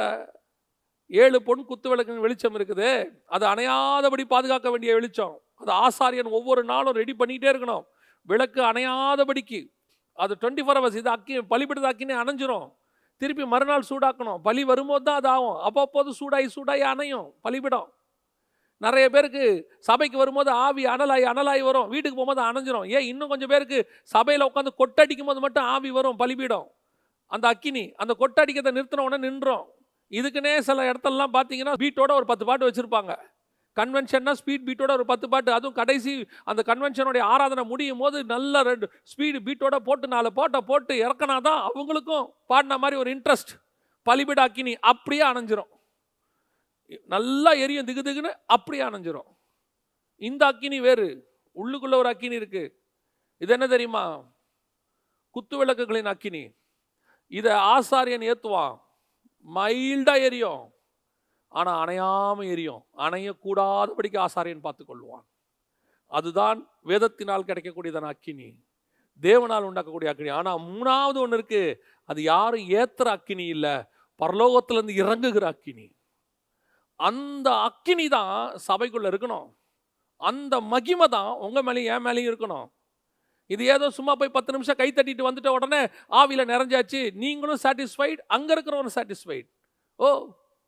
7 பொன் குத்து விளக்கின் வெளிச்சம் இருக்குது, அது அணையாதபடி பாதுகாக்க வேண்டிய வெளிச்சம். அது ஆசாரியன் ஒவ்வொரு நாளும் ரெடி பண்ணிட்டே இருக்கணும், விளக்கு அணையாதபடிக்கு. அது 24 hours. இது பலிபீடத்தை அக்கினி அணைஞ்சிரும், திருப்பி மறுநாள் சூடாக்கணும். பலி வரும்போது தான் அது ஆகும். அப்பப்போது சூடாகி அணையும் பலிபீடம். நிறைய பேருக்கு சபைக்கு வரும்போது ஆவி அனலாகி வரும், வீட்டுக்கு போகும்போது அணைஞ்சிரும். ஏன், இன்னும் கொஞ்சம் பேருக்கு சபையில் உட்காந்து கொட்டடிக்கும் போது மட்டும் ஆவி வரும் பலிபீடம். அந்த அக்கினி அந்த கொட்டடிக்கிறத நிறுத்தின உடனே நின்றோம். இதுக்குன்னே சில இடத்துலலாம் பார்த்தீங்கன்னா பீட்டோட ஒரு 10 பாட்டு வச்சுருப்பாங்க. கன்வென்ஷன்னா ஸ்பீட் பீட்டோட ஒரு 10 பாட்டு. அதுவும் கடைசி அந்த கன்வென்ஷனுடைய ஆராதனை முடியும் போது நல்ல 2 ஸ்பீடு பீட்டோட போட்டு 4 பாட்டை போட்டு இறக்கினா தான் அவங்களுக்கும் பாடின மாதிரி ஒரு இன்ட்ரெஸ்ட். பலிபீட அக்கினி அப்படியே அணைஞ்சிரும், நல்லா எரியும் திகுன்னு, அப்படியே அணைஞ்சிரும். இந்த அக்கினி வேறு, உள்ளுக்குள்ள ஒரு அக்கினி இருக்கு. இது என்ன தெரியுமா? குத்து விளக்குகளின் அக்கினி. இதை ஆசாரியன் ஏற்றுவான், மைல்டா எரியும், ஆனா அணையாம எரியும். அணையக்கூடாதபடிக்கு ஆசாரியன் பார்த்து கொள்வான். அதுதான் வேதத்தினால் கிடைக்கக்கூடியதான அக்கினி, தேவனால் உண்டாக்கக்கூடிய அக்கினி. ஆனா 3வது ஒன்று இருக்கு, அது யாரும் ஏத்துற அக்கினி இல்லை, பரலோகத்திலிருந்து இறங்குகிற அக்கினி. அந்த அக்கினி தான் சபைக்குள்ள இருக்கணும். அந்த மகிமை தான் உங்க மேலேயும் என் மேலேயும் இருக்கணும். இது ஏதோ சும்மா போய் 10 நிமிஷம் கை தட்டிட்டு வந்துட்ட உடனே ஆவியில நிறைஞ்சாச்சு, நீங்களும் சாட்டிஸ்ஃபைட், அங்க இருக்கிறவரும் சாட்டிஸ்ஃபைட். ஓ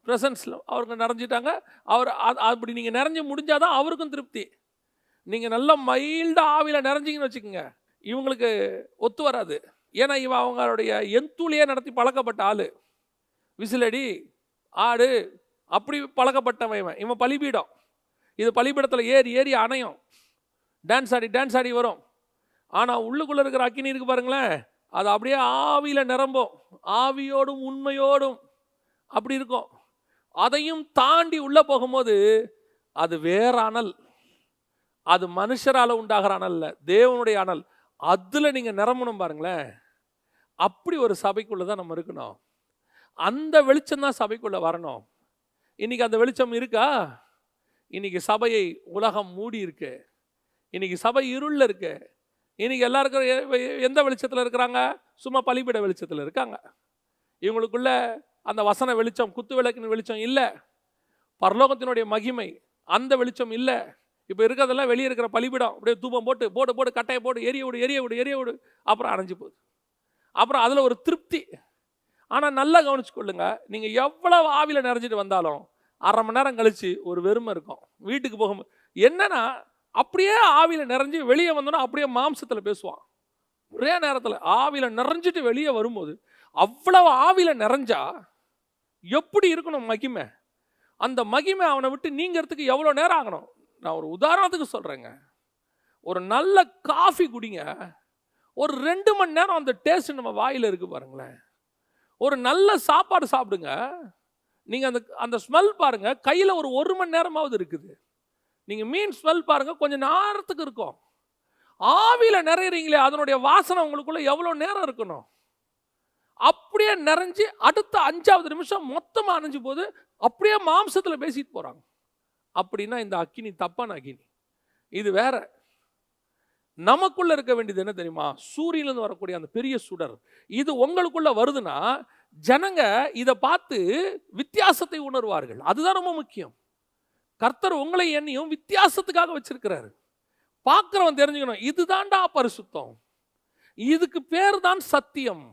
பிரசன்ஸ்ல அவருக்கு நிறைஞ்சிட்டாங்க, அவர் அப்படி நீங்க நிறைஞ்சு முடிஞ்சாதான் அவருக்கும் திருப்தி. நீங்க நல்ல மைல்டா ஆவியில நிறைஞ்சிங்கன்னு வச்சுக்கோங்க, இவங்களுக்கு ஒத்து வராது. ஏன்னா இவன் அவங்களுடைய எந்தூளியே நடத்தி பழக்கப்பட்ட ஆளு. விசிலடி ஆடு அப்படி பழக்கப்பட்டவன் இவன். பலிபீடம், இது பலிபீடத்தில் ஏறி அணையும், டான்ஸ் ஆடி வரும். ஆனால் உள்ளுக்குள்ளே இருக்கிற அக்கினி இருக்கு பாருங்களேன், அது அப்படியே ஆவியில் நிரம்பும், ஆவியோடும் உண்மையோடும் அப்படி இருக்கும். அதையும் தாண்டி உள்ளே போகும்போது அது வேற அனல், அது மனுஷரால் உண்டாகிற அனல் இல்லை, தேவனுடைய அனல். அதில் நீங்கள் நிரம்பணும் பாருங்களேன். அப்படி ஒரு சபைக்குள்ளே தான் நம்ம இருக்கணும். அந்த வெளிச்சம் தான் சபைக்குள்ளே வரணும். இன்னைக்கு அந்த வெளிச்சம் இருக்கா? இன்னைக்கு சபையை உலகம் மூடி இருக்கு, இன்னைக்கு சபை இருளில் இருக்கு. இன்னைக்கு எல்லாருக்கும் எந்த வெளிச்சத்தில் இருக்கிறாங்க? சும்மா பலிபீட வெளிச்சத்தில் இருக்காங்க. இவங்களுக்குள்ள அந்த வசன வெளிச்சம், குத்து விளக்கின் வெளிச்சம் இல்லை, பரலோகத்தினுடைய மகிமை அந்த வெளிச்சம் இல்லை. இப்போ இருக்கிறதெல்லாம் வெளியே இருக்கிற பலிபீடம், அப்படியே தூபம் போட்டு கட்டையை போட்டு எரிய விடு, அப்புறம் அணைஞ்சு போகுது. அப்புறம் அதில் ஒரு திருப்தி. ஆனால் நல்லா கவனிச்சு கொள்ளுங்க, நீங்கள் எவ்வளவு ஆவியில் நிறைஞ்சிட்டு வந்தாலும் 1/2 மணி நேரம் கழிச்சு ஒரு வெறுமை இருக்கும். வீட்டுக்கு போகும்போது என்னன்னா, அப்படியே ஆவியில் நிறைஞ்சு வெளியே வந்தோன்னா அப்படியே மாம்சத்தில் பேசுவான். ஒரே நேரத்தில் ஆவியில் நிறைஞ்சிட்டு வெளியே வரும்போது அவ்வளவு ஆவியில் நிறைஞ்சா எப்படி இருக்கணும் மகிமை? அந்த மகிமை அவனை விட்டு நீங்கிறதுக்கு எவ்வளோ நேரம் ஆகணும்? நான் ஒரு உதாரணத்துக்கு சொல்கிறேங்க. ஒரு நல்ல காஃபி குடிங்க, ஒரு 2 மணி நேரம் அந்த டேஸ்ட் நம்ம வாயில் இருக்கு பாருங்களேன். ஒரு நல்ல சாப்பாடு சாப்பிடுங்க, நீங்கள் அந்த ஸ்மெல் பாருங்க, கையில் ஒரு 1 மணி நேரமாவது இருக்குது. நீங்கள் மீன் ஸ்மெல் பாருங்க, கொஞ்சம் நேரத்துக்கு இருக்கும். ஆவியில் நிறையிறீங்களே, அதனுடைய வாசனை உங்களுக்குள்ள எவ்வளோ நேரம் இருக்கணும்? அப்படியே நிறைஞ்சு அடுத்த 5வது நிமிஷம் மொத்தமாக அணைஞ்சு போது அப்படியே மாம்சத்தில் பேசிட்டு போகிறாங்க. அப்படின்னா இந்த அக்கினி தப்பான அக்கினி. இது வேற. நமக்குள்ள இருக்க வேண்டியது என்ன தெரியுமா? சூரியனிலிருந்து வரக்கூடிய அந்த பெரிய சுடர். இது உங்களுக்குள்ள வருதுன்னா ஜனங்க இதை பார்த்து வித்தியாசத்தை உணர்வார்கள். அதுதான் ரொம்ப முக்கியம். கர்த்தர் உங்களை என்னையும் வித்தியாசத்துக்காக வச்சிருக்கிறாரு. பார்க்கிறவன் தெரிஞ்சுக்கணும், இதுதான்டா பரிசுத்தம், இதுக்கு பேர் தான் சத்தியம்,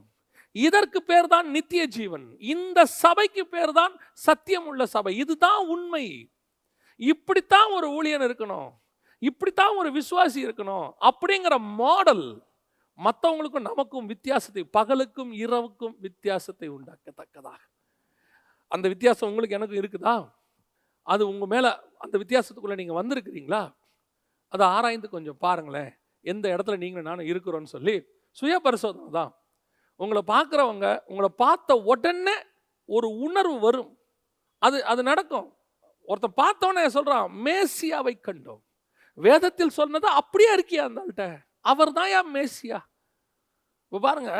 இதற்கு பேர் தான் நித்திய ஜீவன், இந்த சபைக்கு பேர் தான் சத்தியம் உள்ள சபை, இதுதான் உண்மை, இப்படித்தான் ஒரு ஊழியன் இருக்கணும், இப்படித்தான் ஒரு விசுவாசி இருக்கணும் அப்படிங்கிற மாடல் மற்றவங்களுக்கும் நமக்கும் வித்தியாசத்தை, பகலுக்கும் இரவுக்கும் வித்தியாசத்தை உண்டாக்கத்தக்கதாக. அந்த வித்தியாசம் உங்களுக்கு எனக்கும் இருக்குதா? அது உங்க மேல அந்த வித்தியாசத்துக்குள்ள நீங்க வந்திருக்கிறீங்களா? அதை ஆராய்ந்து கொஞ்சம் பாருங்களேன். எந்த இடத்துல நீங்களும் நானும் இருக்கிறோன்னு சொல்லி சுய பரிசோதனை தான். உங்களை பார்க்குறவங்க உங்களை பார்த்த உடனே ஒரு உணர்வு வரும். அது நடக்கும். ஒருத்தன் பார்த்தவனே சொல்றான், மேசியாவை கண்டோம். வேதத்தில் சொன்னது அப்படியே இருக்கியா அந்த அவர் தான் யா மேசியா. இப்போ பாருங்க,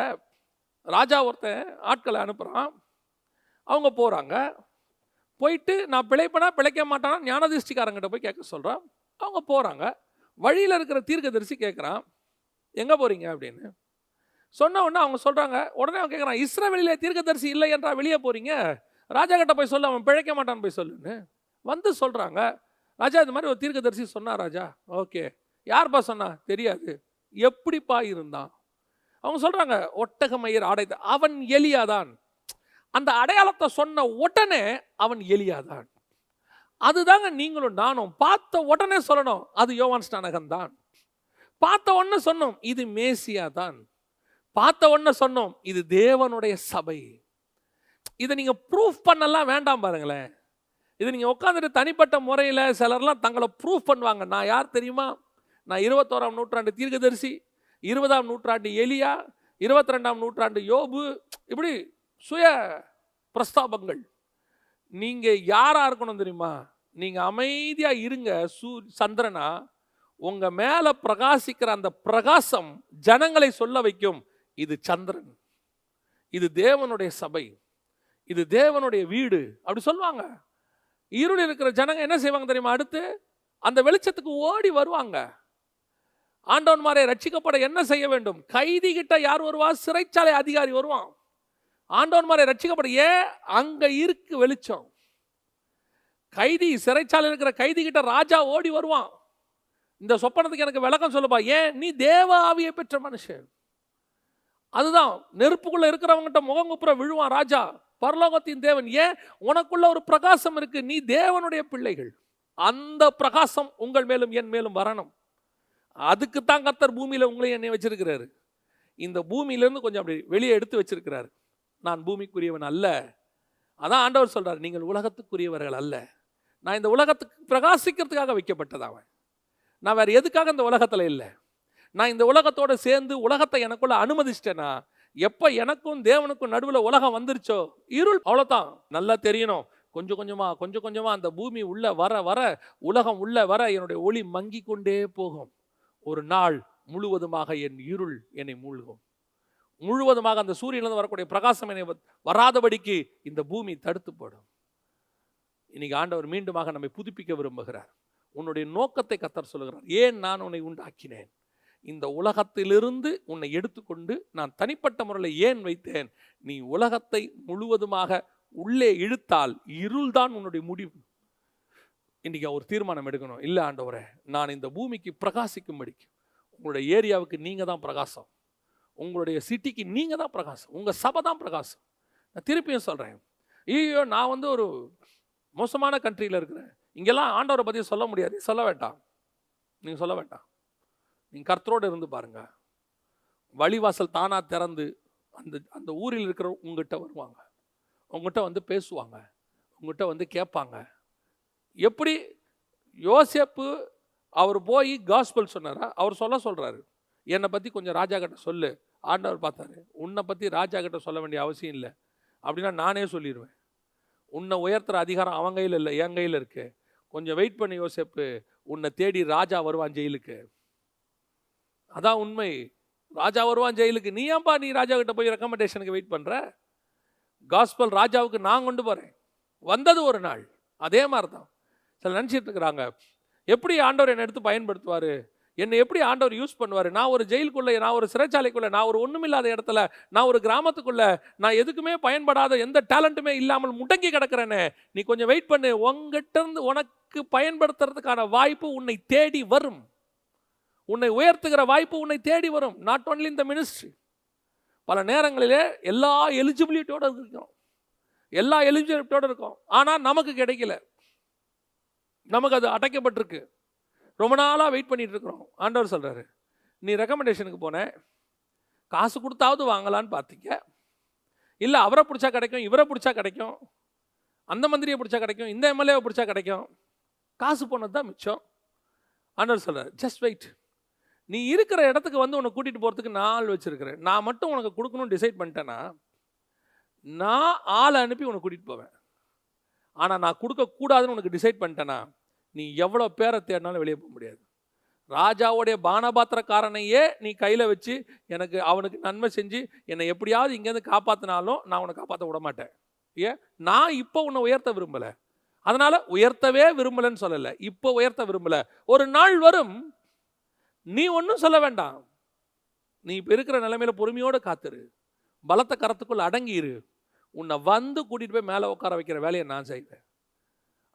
ராஜா ஒருத்தன் ஆட்களை அனுப்புகிறான். அவங்க போகிறாங்க. போயிட்டு நான் பிழைப்பனா பிழைக்க மாட்டானா ஞானதிஷ்டிக்காரங்கிட்ட போய் கேட்க சொல்கிறான். அவங்க போகிறாங்க. வழியில் இருக்கிற தீர்க்கதரிசி கேட்குறான், எங்கே போகிறீங்க அப்படின்னு. சொன்ன உடனே அவங்க சொல்கிறாங்க. உடனே அவன் கேட்குறான், இஸ்ரவேலிலே தீர்க்கதரிசி இல்லை என்றா வெளியே போகிறீங்க? ராஜா கிட்ட போய் சொல்லு, அவன் பிழைக்க மாட்டான்னு போய் சொல்லுன்னு வந்து சொல்கிறாங்க. ராஜா இது மாதிரி ஒரு தீர்க்கதரிசி சொன்னா ராஜா. ஓகே, யார்ப்பா சொன்னா? தெரியாது. எப்படிப்பா இருந்தான்? அவங்க சொல்றாங்க, ஒட்டகமயிர் ஆடைத்த அவன் எலியாதான். அந்த அடையாளத்தை சொன்ன உடனே அவன் எலியாதான். அதுதாங்க நீங்களும் நானும் பார்த்த உடனே சொல்லணும், அது யோவான் ஸ்நானகன் தான். பார்த்த உடனே சொன்னோம், இது மேசியா தான். பார்த்த உடனே சொன்னோம், இது தேவனுடைய சபை. இதை நீங்க ப்ரூஃப் பண்ணலாம் வேண்டாம் பாருங்களேன். இது நீங்கள் உட்காந்துட்டு தனிப்பட்ட முறையில் சிலர்லாம் தங்களை ப்ரூஃப் பண்ணுவாங்க. நான் யார் தெரியுமா? நான் 21ஆம் நூற்றாண்டு தீர்க்கதரிசி, 20ஆம் நூற்றாண்டு எலியா, 22ஆம் நூற்றாண்டு யோபு, இப்படி சுய பிரஸ்தாபங்கள். நீங்கள் யாராக இருக்கணும் தெரியுமா? நீங்கள் அமைதியாக இருங்க. சந்திரனா உங்கள் மேலே பிரகாசிக்கிற அந்த பிரகாசம் ஜனங்களை சொல்ல வைக்கும், இது சந்திரன், இது தேவனுடைய சபை, இது தேவனுடைய வீடு அப்படி சொல்லுவாங்க. இருள் இருக்கிற ஜனங்க என்ன செய்வாங்க தெரியுமா? அடுத்து அந்த வெளிச்சத்துக்கு ஓடி வருவாங்க. ஆண்டவன்மாரை ரட்சிக்கப்பட என்ன செய்ய வேண்டும்? கைதி கிட்ட யார் வருவா? சிறைச்சாலை அதிகாரி வருவான். ஆண்டவன்மாரை ரட்சிக்கப்பட ஏன்? அங்க இருக்கு வெளிச்சம். கைதி சிறைச்சாலை இருக்கிற கைதி கிட்ட ராஜா ஓடி வருவான். இந்த சொப்பனத்துக்கு எனக்கு விளக்கம் சொல்லுப்பா. ஏன்? நீ தேவ ஆவியை பெற்ற மனுஷன். அதுதான் நெருப்புக்குள்ள இருக்கிறவங்கிட்ட முகங்குப்புற விழுவான் ராஜா, பரலோகத்தின் தேவன். ஏன்? உனக்குள்ள ஒரு பிரகாசம் இருக்கு, நீ தேவனுடைய பிள்ளைகள். அந்த பிரகாசம் உங்கள் மேலும் என் மேலும் வரணும். அதுக்கு தான் கர்த்தர் பூமியில உங்களையும் என்னை வச்சிருக்கிறாரு. இந்த பூமியிலிருந்து கொஞ்சம் அப்படி வெளியே எடுத்து வச்சிருக்கிறாரு. நான் பூமிக்குரியவன் அல்ல. அதான் ஆண்டவர் சொல்றாரு, நீங்கள் உலகத்துக்குரியவர்கள் அல்ல. நான் இந்த உலகத்துக்கு பிரகாசிக்கிறதுக்காக வைக்கப்பட்டதாவன். நான் வேற எதுக்காக இந்த உலகத்துல இல்லை. நான் இந்த உலகத்தோட சேர்ந்து உலகத்தை எனக்குள்ள அனுமதிச்சிட்டேனா, எப்போ எனக்கும் தேவனுக்கும் நடுவில் உலகம் வந்துருச்சோ இருள், அவ்வளோதான். நல்லா தெரியணும், கொஞ்சம் கொஞ்சமாக அந்த பூமி உள்ள வர வர, உலகம் உள்ள வர என்னுடைய ஒளி மங்கி கொண்டே போகும். ஒரு நாள் முழுவதுமாக என் இருள் என்னை மூழ்கும். முழுவதுமாக அந்த சூரியனிலிருந்து வரக்கூடிய பிரகாசம் என்னை வராதபடிக்கு இந்த பூமி தடுத்து போடும். இன்னைக்கு ஆண்டவர் மீண்டுமாக நம்மை புதுப்பிக்க விரும்புகிறார். உன்னுடைய நோக்கத்தை கர்த்தர் சொல்லுகிறார். ஏன் நான் உன்னை உண்டாக்கினேன்? இந்த உலகத்திலிருந்து உன்னை எடுத்துக்கொண்டு நான் தனிப்பட்ட முறையில் ஏன் வைத்தேன்? நீ உலகத்தை முழுவதுமாக உள்ளே இழுத்தால் இருள் தான் உன்னுடைய முடிவு. இன்னைக்கு ஒரு தீர்மானம் எடுக்கணும். இல்லை ஆண்டவரே, நான் இந்த பூமிக்கு பிரகாசிக்கும்படிக்கு, உங்களுடைய ஏரியாவுக்கு நீங்க தான் பிரகாசம், உங்களுடைய சிட்டிக்கு நீங்க தான் பிரகாசம், உங்க சபை தான் பிரகாசம். நான் திருப்பியும் சொல்றேன், ஐயோ நான் ஒரு மோசமான கண்ட்ரியில் இருக்கிறேன், இங்கெல்லாம் ஆண்டவரை பற்றி சொல்ல முடியாது. சொல்ல வேண்டாம், நீங்கள் சொல்ல வேண்டாம். நீங்கள் கர்த்தரோடு இருந்து பாருங்க. வழிவாசல் தானா திறந்து அந்த ஊரில் இருக்கிற உங்ககிட்ட வருவாங்க, உங்ககிட்ட பேசுவாங்க, உங்ககிட்ட கேட்பாங்க. எப்படி யோசேப்பு அவர் போய் காஸ்பல் சொன்னாரா? அவர் சொல்றாரு, என்னை பற்றி கொஞ்சம் ராஜா கிட்ட சொல்லு. ஆண்டவர் பார்த்தாரு, உன்னை பற்றி ராஜா கிட்ட சொல்ல வேண்டிய அவசியம் இல்லை அப்படின்னா நானே சொல்லிடுவேன். உன்னை உயர்த்துற அதிகாரம் அவன் கையில் இல்லை, என் கையில் இருக்கு. கொஞ்சம் வெயிட் பண்ணி யோசிப்பு, உன்னை தேடி ராஜா வருவான் ஜெயிலுக்கு. அதான் உண்மை. ராஜா வருவான் ஜெயிலுக்கு. நீ ஏன்பா நீ ராஜா கிட்ட போய் ரெக்கமெண்டேஷனுக்கு வெயிட் பண்ற? காஸ்பல் ராஜாவுக்கு நான் கொண்டு போறேன். வந்தது ஒரு நாள். அதே மாதிரி தான் சில நினச்சிட்டு இருக்கிறாங்க, எப்படி ஆண்டவர் என்னை எடுத்து பயன்படுத்துவார், என்னை எப்படி ஆண்டவர் யூஸ் பண்ணுவார், நான் ஒரு ஜெயிலுக்குள்ளே, நான் ஒரு சிறைச்சாலைக்குள்ளே, நான் ஒரு ஒன்றுமில்லாத இடத்துல, நான் ஒரு கிராமத்துக்குள்ளே, நான் எதுக்குமே பயன்படாத எந்த டேலண்ட்டுமே இல்லாமல் முடங்கி கிடக்கிறேனே, நீ கொஞ்சம் வெயிட் பண்ணு, உங்ககிட்ட இருந்து உனக்கு பயன்படுத்துறதுக்கான வாய்ப்பு உன்னை தேடி வரும். உன்னை உயர்த்துகிற வாய்ப்பு உன்னை தேடி வரும். நாட் ஒன்லி இந்த மினிஸ்ட்ரி. பல நேரங்களிலே எல்லா எலிஜிபிலிட்டியோடு இருக்கோம், எல்லா எலிஜிபிலிட்டியோடு இருக்கும், ஆனால் நமக்கு கிடைக்கல. நமக்கு அது அடைக்கப்பட்டிருக்கு. ரொம்ப நாளாக வெயிட் பண்ணிட்டு இருக்கிறோம். ஆண்டவர் சொல்கிறாரு, நீ ரெக்கமெண்டேஷனுக்கு போன, காசு கொடுத்தாவது வாங்கலான்னு பார்த்தீங்க, இல்லை அவரை பிடிச்சா கிடைக்கும், இவரை பிடிச்சா கிடைக்கும், அந்த மந்திரியை பிடிச்சா கிடைக்கும், இந்த எம்எல்ஏவை பிடிச்சா கிடைக்கும், காசு போனது தான் மிச்சம். ஆண்டவர் சொல்கிறார், ஜஸ்ட் வெயிட். நீ இருக்கிற இடத்துக்கு வந்து உன்னை கூட்டிகிட்டு போகிறதுக்கு நான் ஆள் வச்சுருக்கிறேன். நான் மட்டும் உனக்கு கொடுக்கணும்னு டிசைட் பண்ணிட்டேன்னா நான் ஆளை அனுப்பி உனக்கு கூட்டிகிட்டு போவேன். ஆனால் நான் கொடுக்கக்கூடாதுன்னு உனக்கு டிசைட் பண்ணிட்டேன்னா நீ எவ்வளோ பேரை தேடினாலும் வெளியே போக முடியாது. ராஜாவுடைய பானபாத்திரக்காரனையே நீ கையில் வச்சு எனக்கு அவனுக்கு நன்மை செஞ்சு என்னை எப்படியாவது இங்கேருந்து காப்பாற்றினாலும் நான் உன்னை காப்பாற்ற விட மாட்டேன். ஏன்? நான் இப்போ உன்னை உயர்த்த விரும்பலை, அதனால் உயர்த்தவே விரும்பலைன்னு சொல்லலை, இப்போ உயர்த்த விரும்பலை. ஒரு நாள் வரும், நீ ஒன்றும் சொல்ல வேண்டாம், நீ இப்போ இருக்கிற நிலைமையில பொறுமையோடு காத்துரு, பலத்த கரத்துக்குள்ள அடங்கிரு, உன்னை வந்து கூட்டிகிட்டு போய் மேலே உட்கார வைக்கிற வேலையை நான் செய்வேன்.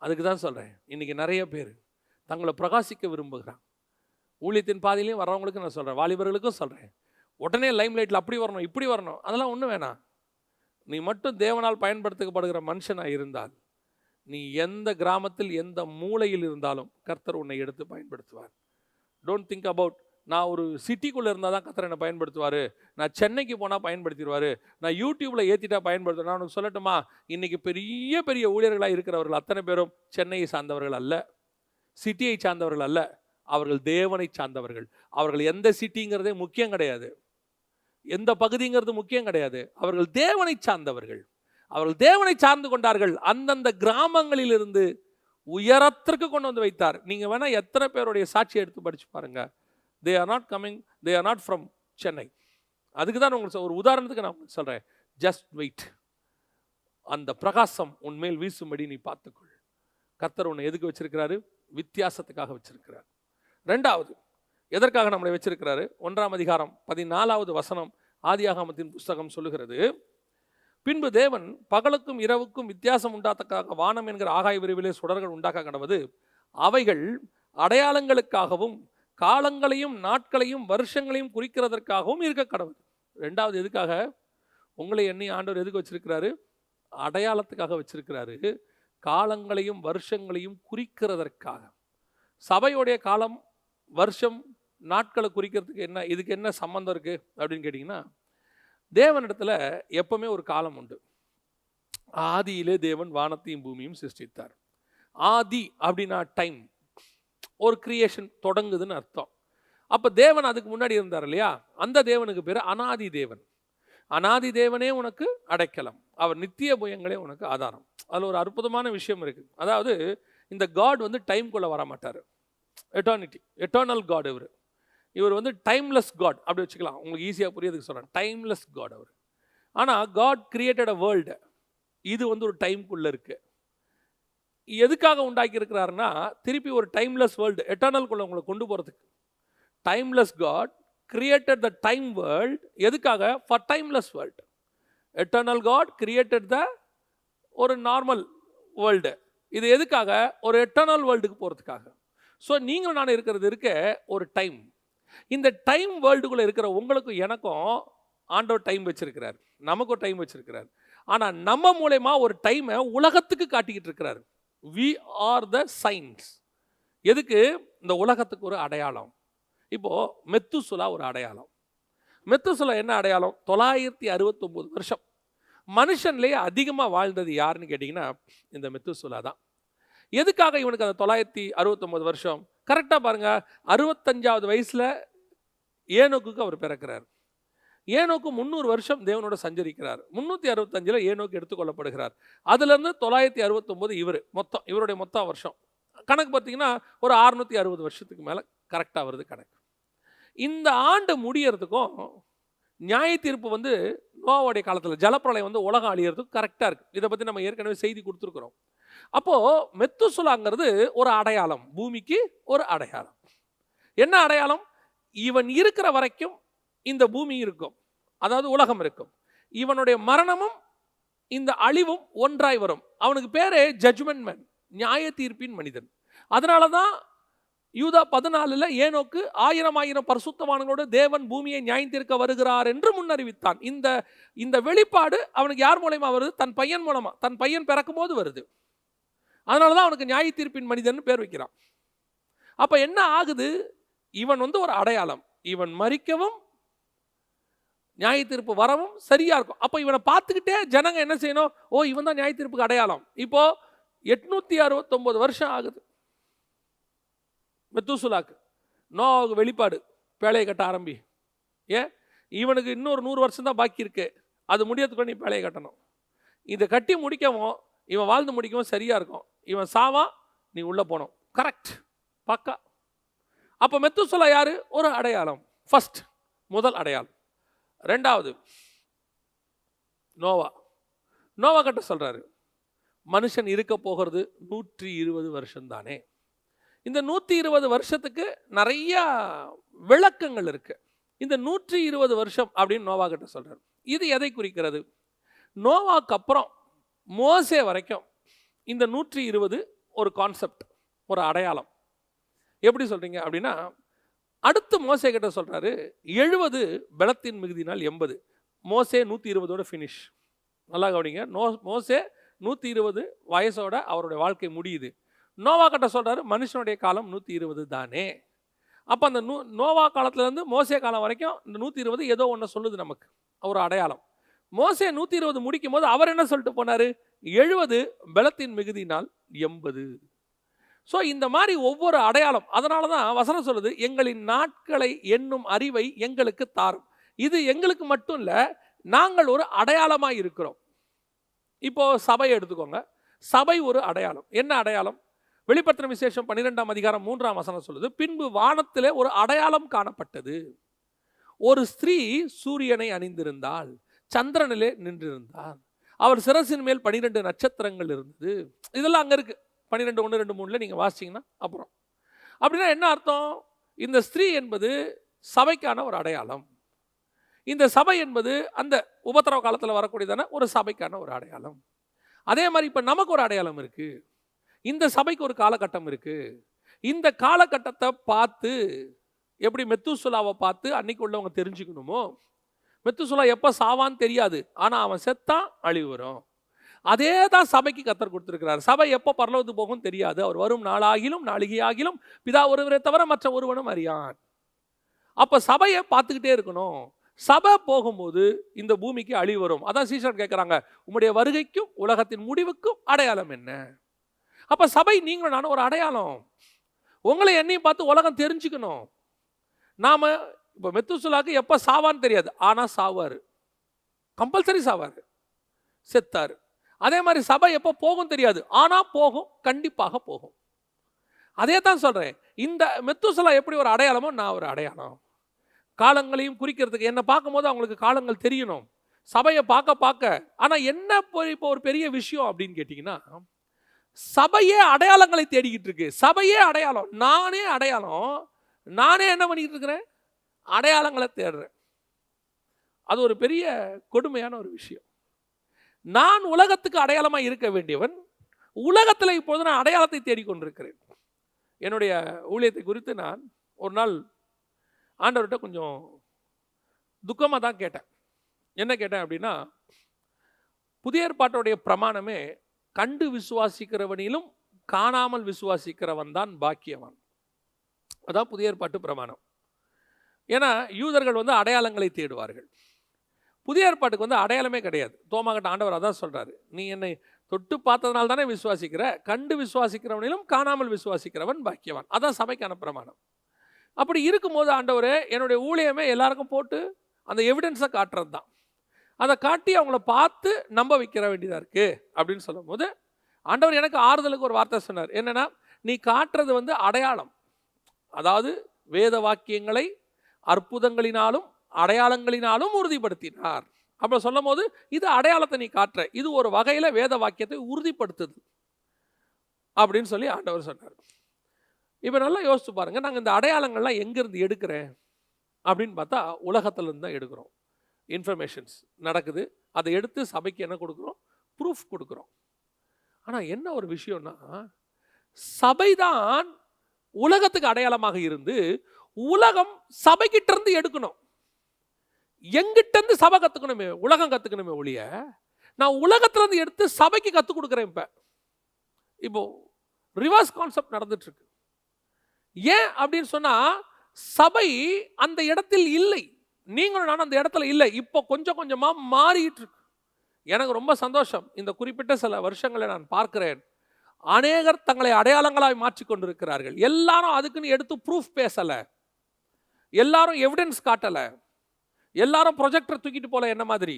அதுக்கு தான் சொல்கிறேன், இன்றைக்கி நிறைய பேர் தங்களை பிரகாசிக்க விரும்புகிறான். ஊழியத்தின் பாதையிலையும் வர்றவங்களுக்கு நான் சொல்கிறேன், வாலிபர்களுக்கும் சொல்கிறேன், உடனே லைம் லைட்டில் அப்படி வரணும் இப்படி வரணும் அதெல்லாம் ஒன்றும் வேணாம். நீ மட்டும் தேவனால் பயன்படுத்தப்படுகிற மனுஷனாக இருந்தால் நீ எந்த கிராமத்தில் எந்த மூலையில் இருந்தாலும் கர்த்தர் உன்னை எடுத்து பயன்படுத்துவார். டோன்ட் திங்க் அபவுட் நான் ஒரு சிட்டிக்குள்ளே இருந்தால் தான் கர்த்தர் என்னை பயன்படுத்துவார், நான் சென்னைக்கு போனால் பயன்படுத்திடுவார், நான் யூடியூப்பில் ஏற்றிட்டா பயன்படுத்துவேன். நான் உனக்கு சொல்லட்டுமா, இன்றைக்கி பெரிய பெரிய ஊழியர்களாக இருக்கிறவர்கள் அத்தனை பேரும் சென்னையை சார்ந்தவர்கள் அல்ல, சிட்டியை சார்ந்தவர்கள் அல்ல, அவர்கள் தேவனை சார்ந்தவர்கள். அவர்கள் எந்த சிட்டிங்கிறதே முக்கியம் கிடையாது, எந்த பகுதிங்கிறது முக்கியம் கிடையாது, அவர்கள் தேவனை சார்ந்தவர்கள். அவர்கள் தேவனை சார்ந்து கொண்டார்கள். அந்தந்த கிராமங்களிலிருந்து உயரத்திற்கு கொண்டு வந்து வைத்தார். நீங்கள் வேணால் எத்தனை பேருடைய சாட்சியை எடுத்து படித்து பாருங்கள். they are not coming, they are not from Chennai. அதுக்கு தான் உங்களுக்கு ஒரு உதாரணத்துக்கு நான் சொல்கிறேன், ஜஸ்ட் வெயிட். அந்த பிரகாசம் உன்மேல் வீசும்படி நீ பார்த்துக்கொள். கர்த்தர் உன்னை எதுக்கு வச்சிருக்கிறாரு? வித்தியாசத்துக்காக வச்சிருக்கிறார். ரெண்டாவது, எதற்காக நம்மளை வச்சிருக்கிறாரு? 1ஆம் அதிகாரம் 14வது வசனம் ஆதியாகமத்தின் புஸ்தகம் சொல்லுகிறது, பின்பு தேவன் பகலுக்கும் இரவுக்கும் வித்தியாசம் உண்டாத்தக்காக வானம் என்கிற ஆகாய விரிவிலே சுடர்கள் உண்டாக்க கடவது, அவைகள் அடையாளங்களுக்காகவும் காலங்களையும் நாட்களையும் வருஷங்களையும் குறிக்கிறதற்காகவும் இருக்க கடவுள். ரெண்டாவது, எதுக்காக? உங்களை எண்ணி ஆண்டவர் எதுக்கு வச்சிருக்கிறாரு? அடையாளத்துக்காக வச்சிருக்கிறாரு, காலங்களையும் வருஷங்களையும் குறிக்கிறதற்காக. சபையோடைய காலம் வருஷம் நாட்களை குறிக்கிறதுக்கு என்ன, இதுக்கு என்ன சம்பந்தம் இருக்குது அப்படின்னு கேட்டிங்கன்னா, தேவனிடத்தில் எப்பவுமே ஒரு காலம் உண்டு. ஆதியிலே தேவன் வானத்தையும் பூமியும் சிருஷ்டித்தார். ஆதி அப்படின்னா டைம், ஒரு கிரியேஷன் தொடங்குதுன்னு அர்த்தம். அப்போ தேவன் அதுக்கு முன்னாடி இருந்தார் இல்லையா, அந்த தேவனுக்கு பேர் அனாதி தேவன். அனாதி தேவனே உனக்கு அடைக்கலம், அவர் நித்திய புயங்களே உனக்கு ஆதாரம். அதில் ஒரு அற்புதமான விஷயம் இருக்குது. அதாவது இந்த காட் வந்து டைம்குள்ளே வர மாட்டார், எட்டர்னிட்டி, எட்டர்னல் காட். இவர் வந்து டைம்லெஸ் காட் அப்படி வச்சுக்கலாம், உங்களுக்கு ஈஸியாக புரியதுக்கு சொல்கிறேன். டைம்லெஸ் காட் அவர். ஆனால் காட் கிரியேட்டட் அ வேர்ல்டு, இது வந்து ஒரு டைம்குள்ளே இருக்குது. எதுக்காக உண்டாக்கி இருக்கிறாருன்னா, திருப்பி ஒரு டைம்லெஸ் வேர்ல்டு எட்டர்னல்குள்ளே உங்களை கொண்டு போகிறதுக்கு. Timeless God created the time world. எதுக்காக? For timeless world. Eternal God created the ஒரு நார்மல் வேர்ல்டு. இது எதுக்காக? ஒரு எட்டர்னல் வேர்ல்டுக்கு போகிறதுக்காக. ஸோ நீங்களும் நான் இருக்கிறது இருக்க ஒரு டைம். இந்த டைம் வேர்ல்டுக்குள்ளே இருக்கிற உங்களுக்கும் எனக்கும் ஆண்டவர் டைம் வச்சிருக்கிறார், நமக்கும் டைம் வச்சிருக்கிறார். ஆனால் நம்ம மூலமா ஒரு டைமை உலகத்துக்கு காட்டிக்கிட்டு இருக்கிறார். We are the signs. எதுக்கு? இந்த உலகத்துக்கு ஒரு அடையாளம். இப்போது மெத்துசுலா ஒரு அடையாளம். மெத்துசுலா என்ன அடையாளம்? 969 வருஷம். மனுஷன்லேயே அதிகமாக வாழ்ந்தது யாருன்னு கேட்டிங்கன்னா இந்த மெத்துசுலா தான். எதுக்காக இவனுக்கு அந்த 969 வருஷம்? கரெக்டாக பாருங்கள், 65வது வயசில் ஏனோக்குக்கு அவர் பிறக்கிறார். ஏனோக்கு 300 வருஷம் தேவனோட சஞ்சரிக்கிறார். 365 ஏனோக்கு எடுத்துக்கொள்ளப்படுகிறார். அதுலேருந்து 969 இவருடைய மொத்த வருஷம் கணக்கு பார்த்தீங்கன்னா ஒரு 660 வருஷத்துக்கு மேலே கரெக்டாக வருது கணக்கு. இந்த ஆண்டு முடியறதுக்கும் நியாய தீர்ப்பு நோவாவுடைய காலத்தில் ஜலப்பிரளயம் உலகம் அழியறதுக்கு கரெக்டாக இருக்குது. இதை பற்றி நம்ம ஏற்கனவே செய்தி கொடுத்துருக்குறோம். அப்போது மெத்துசலாங்கிறது ஒரு அடையாளம், பூமிக்கு ஒரு அடையாளம். என்ன அடையாளம்? இவன் இருக்கிற வரைக்கும் இந்த பூமி இருக்கும், அதாவது உலகம் இருக்கும். இவனுடைய மரணமும் இந்த அழிவும் ஒன்றாய் வரும். அவனுக்கு பேரே ஜட்ஜ்மெண்ட் மேன், நியாய தீர்ப்பின் மனிதன். அதனால தான் யூதா 14 ஏனோக்கு 1000 பரிசுத்தவான்களோடு தேவன் பூமியை நியாயம் தீர்க்க வருகிறார் என்று முன்னறிவித்தான். இந்த வெளிப்பாடு அவனுக்கு யார் மூலமா வருது? தன் பையன் மூலமா. தன் பையன் பிறக்கும் போது வருது. அதனால தான் அவனுக்கு நியாய தீர்ப்பின் மனிதன் பேர் வைக்கிறான். அப்ப என்ன ஆகுது? இவன் ஒரு அடையாளம். இவன் மரிக்கவும் நியாய தீர்ப்பு வரவும் சரியா இருக்கும். அப்போ இவனை பார்த்துக்கிட்டே ஜனங்க என்ன செய்யணும்? ஓ, இவன் தான் நியாய தீர்ப்புக்கு அடையாளம். இப்போ 869 வருஷம் ஆகுது மெத்துசலாக்கு. நோவாவுக்கு வெளிப்பாடு, பேழையை கட்ட ஆரம்பி. ஏன்? இவனுக்கு இன்னொரு 100 வருஷம் தான் பாக்கி இருக்கு. அது முடியறதுக்கு நீ பேழையை கட்டணும். இதை கட்டி முடிக்கவும் இவன் வாழ்ந்து முடிக்கவும் சரியா இருக்கும். இவன் சாவா, நீ உள்ள போனோம். கரெக்ட், பக்கா. அப்போ மெத்துசலா யாரு? ஒரு அடையாளம். ஃபர்ஸ்ட், முதல் அடையாளம். ரெண்டாவது நோவா கிட்ட சொல்றாரு, மனுஷன் இருக்க போகிறது 120 வருஷம் தானே. இந்த 120 வருஷத்துக்கு நிறைய விளக்கங்கள் இருக்கு. இந்த 120 வருஷம் அப்படின்னு நோவா கிட்ட சொல்றாரு. இது எதை குறிக்கிறது? நோவாக்கு அப்புறம் மோசே வரைக்கும் இந்த 120 ஒரு கான்செப்ட், ஒரு அடையாளம். எப்படி சொல்றீங்க அப்படின்னா, அடுத்து மோசே கிட்ட சொல்றாரு 70 பலத்தின் மிகுதினால் 80. மோசே 120ஓட ஃபினிஷ். நல்லா கவனிங்க. மோசே 120 வயசோட அவருடைய வாழ்க்கை முடியுது. நோவா கிட்ட சொல்றாரு மனுஷனுடைய காலம் 120 தானே. அப்போ அந்த நோவா காலத்துலேருந்து மோசே காலம் வரைக்கும் இந்த 120 ஏதோ ஒன்று சொல்லுது நமக்கு, ஒரு அடையாளம். மோசே 120 முடிக்கும் போது அவர் என்ன சொல்லிட்டு போனாரு? 70 பலத்தின் மிகுதினால் 80. ஸோ இந்த மாதிரி ஒவ்வொரு அடையாளம். அதனால தான் வசனம் சொல்லுது, எங்களின் நாட்களை என்னும் அறிவை எங்களுக்கு தாரும். இது எங்களுக்கு மட்டும் இல்லை, நாங்கள் ஒரு அடையாளமாக இருக்கிறோம். இப்போ சபையை எடுத்துக்கோங்க. சபை ஒரு அடையாளம். என்ன அடையாளம்? வெளிப்படுத்தின விசேஷம் 12ஆம் அதிகாரம் 3ஆம் வசனம் சொல்லுது, பின்பு வானத்திலே ஒரு அடையாளம் காணப்பட்டது. ஒரு ஸ்திரீ சூரியனை அணிந்திருந்தாள், சந்திரனிலே நின்றிருந்தார். அவர் சிரசின் மேல் 12 நட்சத்திரங்கள் இருந்தது. இதெல்லாம் அங்கே இருக்கு. 12, 1, 2, 3 நீங்கள் வாசிச்சிங்கன்னா அப்புறம். அப்படின்னா என்ன அர்த்தம்? இந்த ஸ்திரீ என்பது சபைக்கான ஒரு அடையாளம். இந்த சபை என்பது அந்த உபத்திரவ காலத்தில் வரக்கூடியதான ஒரு சபைக்கான ஒரு அடையாளம். அதே மாதிரி இப்போ நமக்கு ஒரு அடையாளம் இருக்கு. இந்த சபைக்கு ஒரு காலகட்டம் இருக்கு. இந்த காலகட்டத்தை பார்த்து, எப்படி மெத்துசலாவை பார்த்து அன்னைக்கு உள்ளவங்க தெரிஞ்சுக்கணுமோ, மெத்துசலா எப்போ சாவான்னு தெரியாது, ஆனால் அவன் செத்தான் அழிவு வரும். அதே தான் சபைக்கு கர்த்தர் கொடுத்திருக்கிறார். சபை எப்போ பரலோகத்துக்கு போகும் தெரியாது. அவர் வரும் நாளாகிலும் நாளிகையாகிலும் பிதா ஒருவரை தவிர மற்ற ஒருவனும் அறியான். அப்போ சபையை பார்த்துக்கிட்டே இருக்கணும். சபை போகும்போது இந்த பூமிக்கு அழிவு வரும். அதான் சீஷர் கேட்குறாங்க, உம்முடைய வருகைக்கும் உலகத்தின் முடிவுக்கும் அடையாளம் என்ன? அப்போ சபை நீங்களும் நானும் ஒரு அடையாளம். உங்களை என்னையும் பார்த்து உலகம் தெரிஞ்சுக்கணும். நாம் இப்போ மெத்துசலாக்கு எப்போ சாவான்னு தெரியாது, ஆனால் சாவார், கம்பல்சரி சாவார், செத்தார். அதே மாதிரி சபை எப்போ போகும் தெரியாது, ஆனால் போகும், கண்டிப்பாக போகும். அதே தான் சொல்கிறேன். இந்த மெத்துசலா எப்படி ஒரு அடையாளமோ நான் ஒரு அடையாளம். காலங்களையும் குறிக்கிறதுக்கு என்னை பார்க்கும்போது அவங்களுக்கு காலங்கள் தெரியணும், சபையை பார்க்க. ஆனால் என்ன இப்போ ஒரு பெரிய விஷயம் அப்படின்னு கேட்டிங்கன்னா, சபையே அடையாளங்களை தேடிக்கிட்டு இருக்கு. சபையே அடையாளம், நானே அடையாளம். நானே என்ன பண்ணிக்கிட்டு இருக்கிறேன்? அடையாளங்களை தேடுறேன். அது ஒரு பெரிய கொடுமையான ஒரு விஷயம். நான் உலகத்துக்கு அடையாளமாக இருக்க வேண்டியவன், உலகத்தில் இப்போது நான் அடையாளத்தை தேடிக்கொண்டிருக்கிறேன். என்னுடைய ஊழியத்தை குறித்து நான் ஒரு நாள் ஆண்டவர்கிட்ட கொஞ்சம் துக்கமாக தான் கேட்டேன். என்ன கேட்டேன் அப்படின்னா, புதிய ஏற்பாட்டுடைய பிரமாணமே கண்டு விசுவாசிக்கிறவனிலும் காணாமல் விசுவாசிக்கிறவன் தான் பாக்கியவான். அதான் புதிய ஏற்பாட்டு பிரமாணம். ஏன்னா யூதர்கள் அடையாளங்களை தேடுவார்கள். புதிய ஏற்பாட்டுக்கு அடையாளமே கிடையாது. தோமாகிட்ட ஆண்டவர் அதான் சொல்றாரு, நீ என்னை தொட்டு பார்த்ததுனால தானே விசுவாசிக்கிற, கண்டு விசுவாசிக்கிறவனிலும் காணாமல் விசுவாசிக்கிறவன் பாக்கியவான். அதான் சபைக்கான பிரமாணம். அப்படி இருக்கும்போது ஆண்டவரே, என்னுடைய ஊழியமே எல்லாருக்கும் போட்டு அந்த எவிடன்ஸை காட்டுறது தான். அதை காட்டி அவங்கள பார்த்து நம்ப வைக்கிற வேண்டியதாக இருக்குது அப்படின்னு சொல்லும் போது ஆண்டவர் எனக்கு ஆறுதலுக்கு ஒரு வார்த்தை சொன்னார். என்னன்னா, நீ காட்டுறது அடையாளம். அதாவது வேத வாக்கியங்களை அற்புதங்களினாலும் அடையாளங்களினாலும் உறுதிப்படுத்தினார். அப்போ சொல்லும் போது இது அடையாளத்தை நீ காட்டுற, இது ஒரு வகையில் வேத வாக்கியத்தை உறுதிப்படுத்துது அப்படின்னு சொல்லி ஆண்டவர் சொன்னார். இப்போ நல்லா யோசிச்சு பாருங்க, நாங்கள் இந்த அடையாளங்கள்லாம் எங்கேருந்து எடுக்கிறேன் அப்படின்னு பார்த்தா உலகத்திலேருந்து தான் எடுக்கிறோம். இன்ஃபர்மேஷன்ஸ் நடக்குது, அதை எடுத்து சபைக்கு என்ன கொடுக்குறோம்? ப்ரூஃப் கொடுக்குறோம். ஆனால் என்ன ஒரு விஷயம்னா, சபைதான் உலகத்துக்கு அடையாளமாக இருந்து உலகம் சபைக்கிட்ட இருந்து எடுக்கணும். எங்கிட்ட இருந்து சபை கற்றுக்கணுமே, உலகம் கற்றுக்கணுமே ஒழிய நான் உலகத்திலேருந்து எடுத்து சபைக்கு கற்றுக் கொடுக்குறேன். இப்போ ரிவர்ஸ் கான்செப்ட் நடந்துட்டு இருக்கு. ஏன் அப்படின்னு சொன்னா, சபை அந்த இடத்தில் இல்லை, நீங்களும் நானும் அந்த இடத்துல இல்லை. இப்போ கொஞ்சம் கொஞ்சமா மாறிட்டு இருக்கு. எனக்கு ரொம்ப சந்தோஷம். இந்த குறிப்பிட்ட சில வருஷங்களை நான் பார்க்கிறேன், அநேகர் தங்களை அடையாளங்களாய் மாற்றி கொண்டிருக்கிறார்கள். எல்லாரும் அதுக்குன்னு எடுத்து ப்ரூஃப் பேசல, எல்லாரும் எவிடன்ஸ் காட்டல, எல்லாரும் ப்ரொஜெக்டர் தூக்கிட்டு போல என்ன மாதிரி.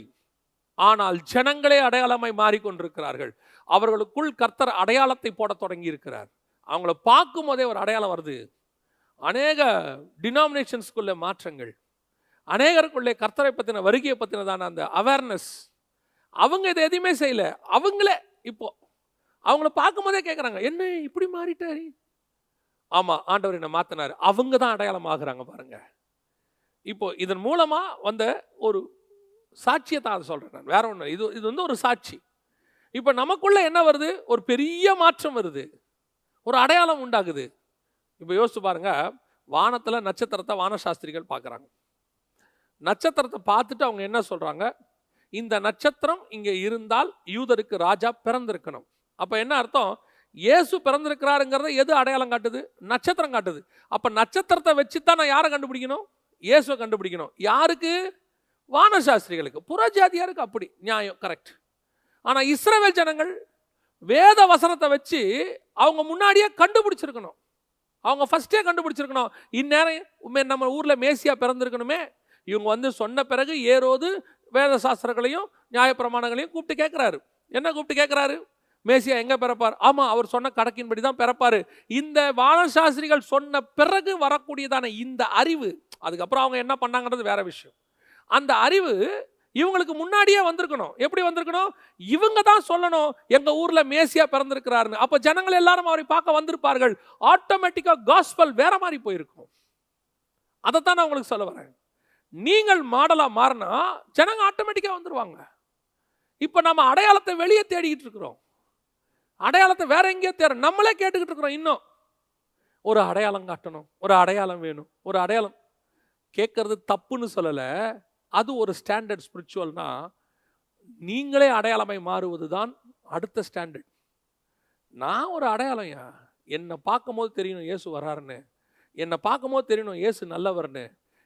ஆனால் ஜனங்களே அடையாளமாய் மாறிக்கொண்டிருக்கிறார்கள். அவர்களுக்குள் கர்த்தர் அடையாளத்தை போட தொடங்கி இருக்கிறார். அவங்கள பார்க்கும் போதே ஒரு அடையாளம் வருது. அநேக டினாமினேஷன்ஸ்குள்ள மாற்றங்கள், அநேகருக்குள்ளே கர்த்தரை பற்றின வருகையை பற்றினதான அந்த அவேர்னஸ். அவங்க இதை எதுவுமே செய்யல, அவங்களே இப்போ அவங்கள பார்க்கும் போதே கேட்குறாங்க, என்ன இப்படி மாறிட்டாரு? ஆமாம், ஆண்டவர் என்ன மாற்றினார். அவங்க தான் அடையாளம் ஆகுறாங்க பாருங்க. இப்போ இதன் மூலமா வந்த ஒரு சாட்சியை தான் அதை சொல்றேன் நான், வேற ஒன்று. இது ஒரு சாட்சி. இப்போ நமக்குள்ள என்ன வருது? ஒரு பெரிய மாற்றம் வருது, ஒரு அடையாளம் உண்டாகுது. இப்போ யோசிச்சு பாருங்க, வானத்தில் நட்சத்திரத்தை வானசாஸ்திரிகள் பார்க்குறாங்க. நட்சத்திரத்தை பார்த்துட்டு அவங்க என்ன சொல்றாங்க? இந்த நட்சத்திரம் இங்கே இருந்தால் யூதருக்கு ராஜா பிறந்திருக்கணும். அப்போ என்ன அர்த்தம்? இயேசு பிறந்திருக்கிறாருங்கிறத எது அடையாளம் காட்டுது? நட்சத்திரம் காட்டுது. அப்போ நட்சத்திரத்தை வச்சு தான் நான் யாரை கண்டுபிடிக்கணும்? இயேசுவை கண்டுபிடிக்கணும். யாருக்கு? வானசாஸ்திரிகளுக்கு. புறஜாதியாருக்கு அப்படி நியாயம், கரெக்ட். ஆனால் இஸ்ரவேல் ஜனங்கள் வேத வசனத்தை வச்சு அவங்க முன்னாடியே கண்டுபிடிச்சிருக்கணும். அவங்க ஃபர்ஸ்டே கண்டுபிடிச்சிருக்கணும், இந்நேரம் நம்ம ஊரில் மேசியா பிறந்திருக்கணுமே. இவங்க சொன்ன பிறகு ஏரோது வேத சாஸ்திரங்களையும் நியாயப்பிரமாணங்களையும் கூப்பிட்டு கேட்குறாரு. என்ன கூப்பிட்டு கேட்குறாரு? மேசியா எங்கே பிறப்பார்? ஆமாம், அவர் சொன்ன கணக்கின்படி தான் பிறப்பார். இந்த வானசாஸ்திரிகள் சொன்ன பிறகு வரக்கூடியதான இந்த அறிவு, அதுக்கப்புறம் அவங்க என்ன பண்ணாங்கன்றது வேற விஷயம். அந்த அறிவு இவங்களுக்கு முன்னாடியே வந்திருக்கணும். எப்படி வந்திருக்கணும்? இவங்க தான் சொல்லணும், எங்க ஊர்ல மேசியா பிறந்திருக்கிறாருன்னு. அப்ப ஜனங்கள் எல்லாரும் அவரை பார்க்க வந்திருப்பார்கள். ஆட்டோமேட்டிக்கா காஸ்பல் வேற மாதிரி போயிருக்கும். அதைத்தான் நான் உங்களுக்கு சொல்ல வரேன். நீங்கள் மாடலா மாறினா ஜனங்க ஆட்டோமேட்டிக்கா வந்துருவாங்க. இப்ப நம்ம அடையாளத்தை வெளியே தேடிக்கிட்டு இருக்கிறோம். அடையாளத்தை வேற எங்கேயோ தேட நம்மளே கேட்டுக்கிட்டு இருக்கிறோம். இன்னும் ஒரு அடையாளம் காட்டணும், ஒரு அடையாளம் வேணும், ஒரு அடையாளம். கேட்கறது தப்புன்னு சொல்லல, அது ஒரு ஸ்டாண்டர்ட். ஸ்பிரிச்சுவல்னா நீங்களே அடையாளமாய் மாறுவது தான் அடுத்த ஸ்டாண்டர்ட். நான் ஒரு அடையாளம், என்னை பார்க்கும் போது தெரியணும் இயேசு வராருன்னு, என்னை பார்க்கும் போது தெரியணும் இயேசு நல்லவர்னு,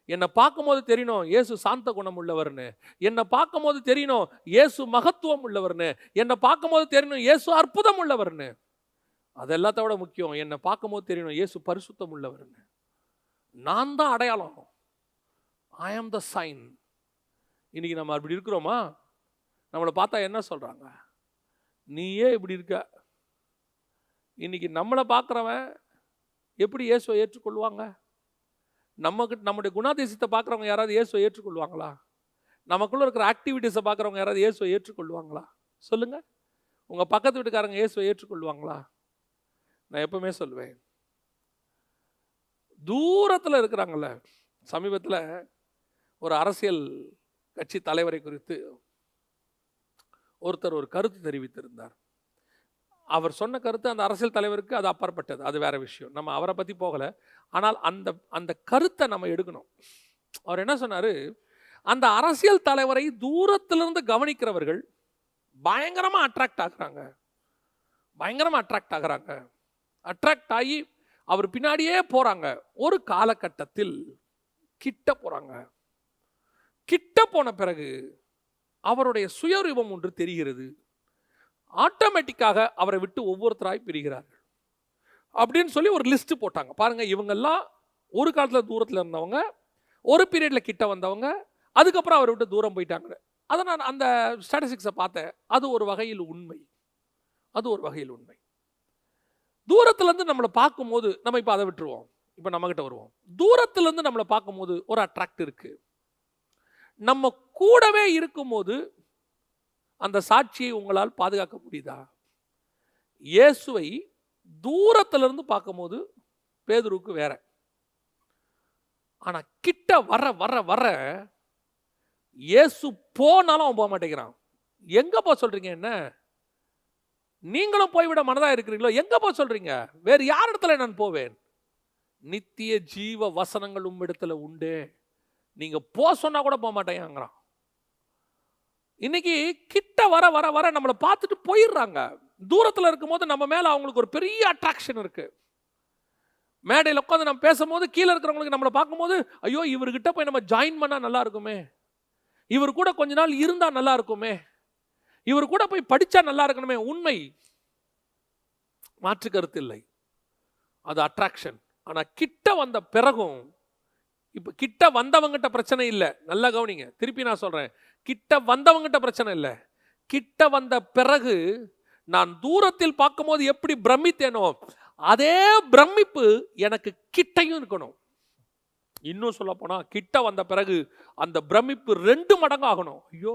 என்னை பார்க்கும் போது தெரியணும் இயேசு சாந்த குணம் உள்ளவர்னு, என்னை பார்க்கும் போது தெரியணும் இயேசு மகத்துவம் உள்ளவர்னு, என்னை பார்க்கும் போது தெரியணும் இயேசு அற்புதம் உள்ளவர்னு. அது எல்லாத்த விட முக்கியம், என்னை பார்க்கும் போது தெரியணும் இயேசு பரிசுத்தம் உள்ளவர்னு. நான் தான் அடையாளம். ஐ ஆம் த சைன். இன்னைக்கு நம்ம அப்படி இருக்கிறோமா? நம்மளை பார்த்தா என்ன சொல்றாங்க? நீயே இப்படி இருக்க. இன்னைக்கு நம்மளை பார்க்குறவன் எப்படி இயேசுவை ஏற்றுக்கொள்வாங்க? நம்முடைய குணாதிசயத்தை பார்க்குறவங்க யாராவது இயேசுவை ஏற்றுக்கொள்வாங்களா? நமக்குள்ள இருக்கிற ஆக்டிவிட்டீஸை பார்க்குறவங்க யாராவது இயேசுவை ஏற்றுக்கொள்வாங்களா? சொல்லுங்க. உங்க பக்கத்து வீட்டுக்காரங்க இயேசுவை ஏற்றுக்கொள்வாங்களா? நான் எப்பவுமே சொல்லுவேன், தூரத்தில் இருக்கிறாங்கல்ல. சமீபத்தில் ஒரு அரசியல் கட்சி தலைவரை குறித்து ஒருத்தர் ஒரு கருத்து தெரிவித்திருந்தார். அவர் சொன்ன கருத்து அந்த அரசியல் தலைவருக்கு அது அப்பாற்பட்டது, அது வேற விஷயம். நம்ம அவரை பற்றி போகலை. ஆனால் அந்த கருத்தை நம்ம எடுக்கணும். அவர் என்ன சொன்னார்? அந்த அரசியல் தலைவரை தூரத்திலிருந்து கவனிக்கிறவர்கள் பயங்கரமாக அட்ராக்ட் ஆகுறாங்க. அட்ராக்ட் ஆகி அவர் பின்னாடியே போகிறாங்க. ஒரு காலகட்டத்தில் கிட்ட போகிறாங்க. கிட்ட போன பிறகு அவருடைய சுயரூபம் ஒன்று தெரிகிறது. ஆட்டோமேட்டிக்காக அவரை விட்டு ஒவ்வொருத்தராய் பிரிகிறார்கள் அப்படின்னு சொல்லி ஒரு லிஸ்ட் போட்டாங்க. பாருங்க, இவங்கெல்லாம் ஒரு காலத்தில் தூரத்தில் இருந்தவங்க, ஒரு பீரியடில் கிட்ட வந்தவங்க, அதுக்கப்புறம் அவரை விட்டு தூரம் போயிட்டாங்க. அதை நான் அந்த ஸ்டாட்டிஸ்டிக்ஸை பார்த்தேன். அது ஒரு வகையில் உண்மை. அது ஒரு வகையில் உண்மை. தூரத்துலேருந்து நம்மளை பார்க்கும்போது, நம்ம இப்போ அதை விட்டுருவோம், இப்போ நம்மகிட்ட வருவோம். தூரத்துலேருந்து நம்மளை பார்க்கும்போது ஒரு அட்ராக்ட் இருக்கு. நம்ம கூடவே இருக்கும்போது அந்த சாட்சியை உங்களால் பாதுகாக்க முடியுதா? இயேசுவை தூரத்திலிருந்து பார்க்கும்போது பேதுருக்கு வேற. ஆனா கிட்ட வர வர வர இயேசு போனாலும் அவன் போக மாட்டேங்கிறான். எங்க போக சொல்றீங்க? என்ன நீங்களும் போய்விட மனதா இருக்கிறீங்களோ? எங்க போக சொல்றீங்க? வேறு யார் இடத்துல நான் போவேன்? நித்திய ஜீவ வசனங்கள் உம்மிடத்துல உண்டு, நீங்க போ சொன்னா கூட போக மாட்டேங்கிறான். இன்னைக்கு கிட்ட வர வர வர நம்மளை பார்த்துட்டு போயிடுறாங்க. தூரத்தில் இருக்கும்போது நம்ம மேல அவங்களுக்கு ஒரு பெரிய அட்ராக்ஷன் இருக்கு. மேடையில் உட்காந்து நம்ம பேசும்போது கீழே இருக்கிறவங்களுக்கு நம்மளை பார்க்கும்போது, ஐயோ இவர்கிட்ட போய் நம்ம ஜாயின் பண்ணா நல்லா இருக்குமே, இவர் கூட கொஞ்ச நாள் இருந்தா நல்லா இருக்குமே, இவர் கூட போய் படிச்சா நல்லா இருக்கணுமே. உண்மை, மாற்று கருத்து இல்லை, அது அட்ராக்ஷன். ஆனா கிட்ட வந்த பிறகும், இப்ப கிட்ட வந்தவங்கிட்ட பிரச்சனை இல்லை. நல்லா கவனிங்க, திருப்பி நான் சொல்றேன், கிட்ட வந்தவங்கிட்ட பிரச்சனை இல்லை. கிட்ட வந்த பிறகு நான் தூரத்தில் பார்க்கும்போது எப்படி பிரமித்தேனோ அதே பிரமிப்பு எனக்கு கிட்டையும் இருக்கணும். இன்னும் சொல்ல போனா கிட்ட வந்த பிறகு அந்த பிரமிப்பு 2 மடங்கு ஆகணும். ஐயோ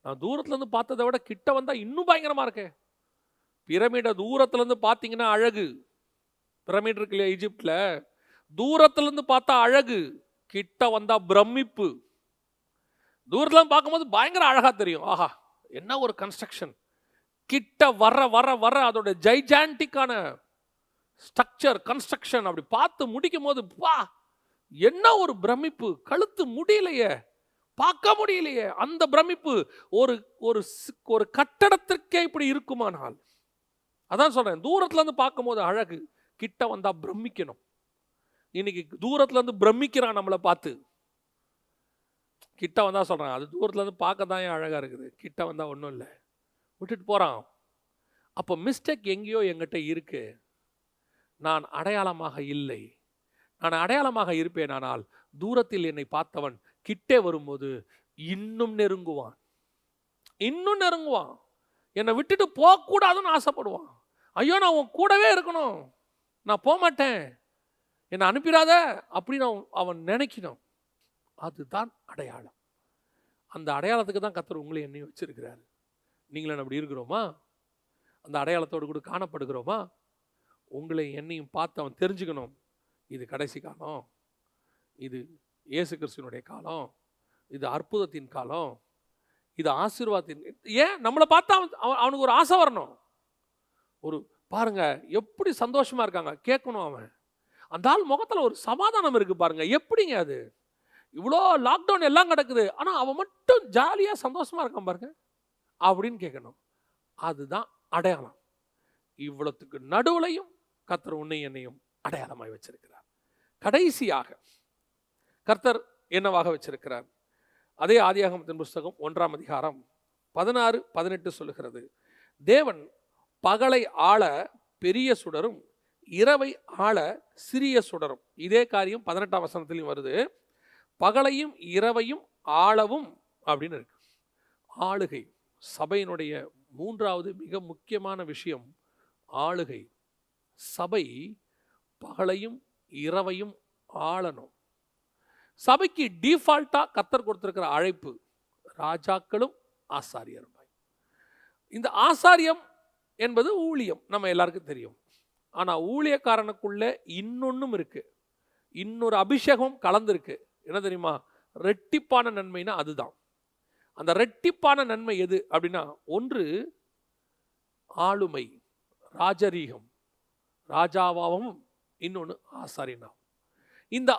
நான் தூரத்துல இருந்து பார்த்ததை விட கிட்ட வந்தா இன்னும் பயங்கரமா இருக்கேன். பிரமிட தூரத்துல இருந்து பார்த்தீங்கன்னா அழகு. பிரமிட் இருக்கு இல்லையா ஈஜிப்ட்ல, தூரத்துல இருந்து பார்த்தா அழகு, கிட்ட வந்தா பிரமிப்பு. தூரத்துல பார்க்கும்போது பயங்கர அழகா தெரியும், ஆஹா என்ன ஒரு கன்ஸ்ட்ரக்ஷன். கிட்ட வர வர வர அதோட ஜைஜாண்டிக்கான ஸ்ட்ரக்சர், கன்ஸ்ட்ரக்ஷன் அப்படி பார்த்து முடிக்கும் போது பா என்ன ஒரு பிரமிப்பு. கழுத்து முடியலையே, பார்க்க முடியலையே. அந்த பிரமிப்பு ஒரு ஒரு ஒரு கட்டடத்திற்கே இப்படி இருக்குமானால், அதான் சொல்றேன், தூரத்துல இருந்து பார்க்கும்போது அழகு, கிட்ட வந்தா பிரமிக்கணும். இன்னைக்கு தூரத்துல இருந்து பிரமிக்கிறான் நம்மளை பார்த்து, கிட்ட வந்தா சொல்றான் அது தூரத்துல இருந்து பார்க்க தான் அழகா இருக்குது, கிட்ட வந்தா ஒன்றும் இல்லை, விட்டுட்டு போறான். அப்போ மிஸ்டேக் எங்கேயோ எங்கிட்ட இருக்கு. நான் அடையாளமாக இல்லை. நான் அடையாளமாக இருப்பேன், ஆனால் தூரத்தில் என்னை பார்த்தவன் கிட்டே வரும்போது இன்னும் நெருங்குவான், இன்னும் நெருங்குவான். என்னை விட்டுட்டு போகக்கூடாதுன்னு ஆசைப்படுவான். ஐயோ நான் உன் கூடவே இருக்கணும், நான் போக மாட்டேன், என்னை அனுப்பிடாத அப்படின்னு அவன் நினைக்கணும். அதுதான் அடையாளம். அந்த அடையாளத்துக்கு தான் கர்த்தர் உங்களை என்னையும் வச்சிருக்கிறாரு. நீங்களும் அப்படி இருக்கிறோமா? அந்த அடையாளத்தோடு கூட காணப்படுகிறோமா? உங்களை என்னையும் பார்த்து அவன் தெரிஞ்சுக்கணும், இது கடைசி காலம், இது இயேசு கிறிஸ்துவினுடைய காலம், இது அற்புதத்தின் காலம், இது ஆசீர்வாதத்தின். ஏன் நம்மளை பார்த்தா அவனுக்கு ஒரு ஆசை வரணும். ஒரு பாருங்க எப்படி சந்தோஷமா இருக்காங்க கேட்கணும். அவன் அந்த ஆள் முகத்துல ஒரு சமாதானம் இருக்கு பாருங்க. எப்படிங்க அது? இவ்வளோ லாக்டவுன் எல்லாம் கிடக்குது, ஆனா அவன் மட்டும் ஜாலியா சந்தோஷமா இருக்கான் பாருங்க அப்படின்னு கேட்கணும். அதுதான் அடையாளம். இவ்வளவுக்கு நடுவுலையும் கர்த்தர் உன்னை என்னையும் அடையாளமாய் வச்சிருக்கிறார். கடைசியாக கர்த்தர் என்னவாக வச்சிருக்கிறார்? அதே ஆதியாகமத்தின் புஸ்தகம் 1ஆம் அதிகாரம் 16-18 சொல்லுகிறது, தேவன் பகலை ஆள பெரிய சுடரும் இரவை ஆள சிறிய சுடரும். இதே காரியம் 18ஆம் வசனத்திலும் வருது. பகலையும் இரவையும் ஆளவும் அப்படின்னு இருக்கு. ஆளுகை, சபையினுடைய 3வது மிக முக்கியமான விஷயம் ஆளுகை. சபை பகலையும் இரவையும் ஆளணும். சபைக்கு டிஃபால்ட்டா கர்த்தர் கொடுத்திருக்கிற அழைப்பு ராஜாக்களும் ஆசாரியரும். இந்த ஆசாரியம் என்பது ஊழியம், நம்ம எல்லாருக்கும் தெரியும். ஆனா ஊழியக்காரனுக்குள்ள இன்னொன்னும் இருக்கு, இன்னொரு அபிஷேகம் கலந்துருக்கு. என்ன தெரியுமா? ரெட்டிப்பான நன்மைனா அதுதான். அந்த ரெட்டிப்பான நன்மை எது அப்படின்னா, ஒன்று ஆளுமை, ராஜரீகம், ராஜாவாகவும், இன்னொன்று ஆசாரியனாகவும். இந்த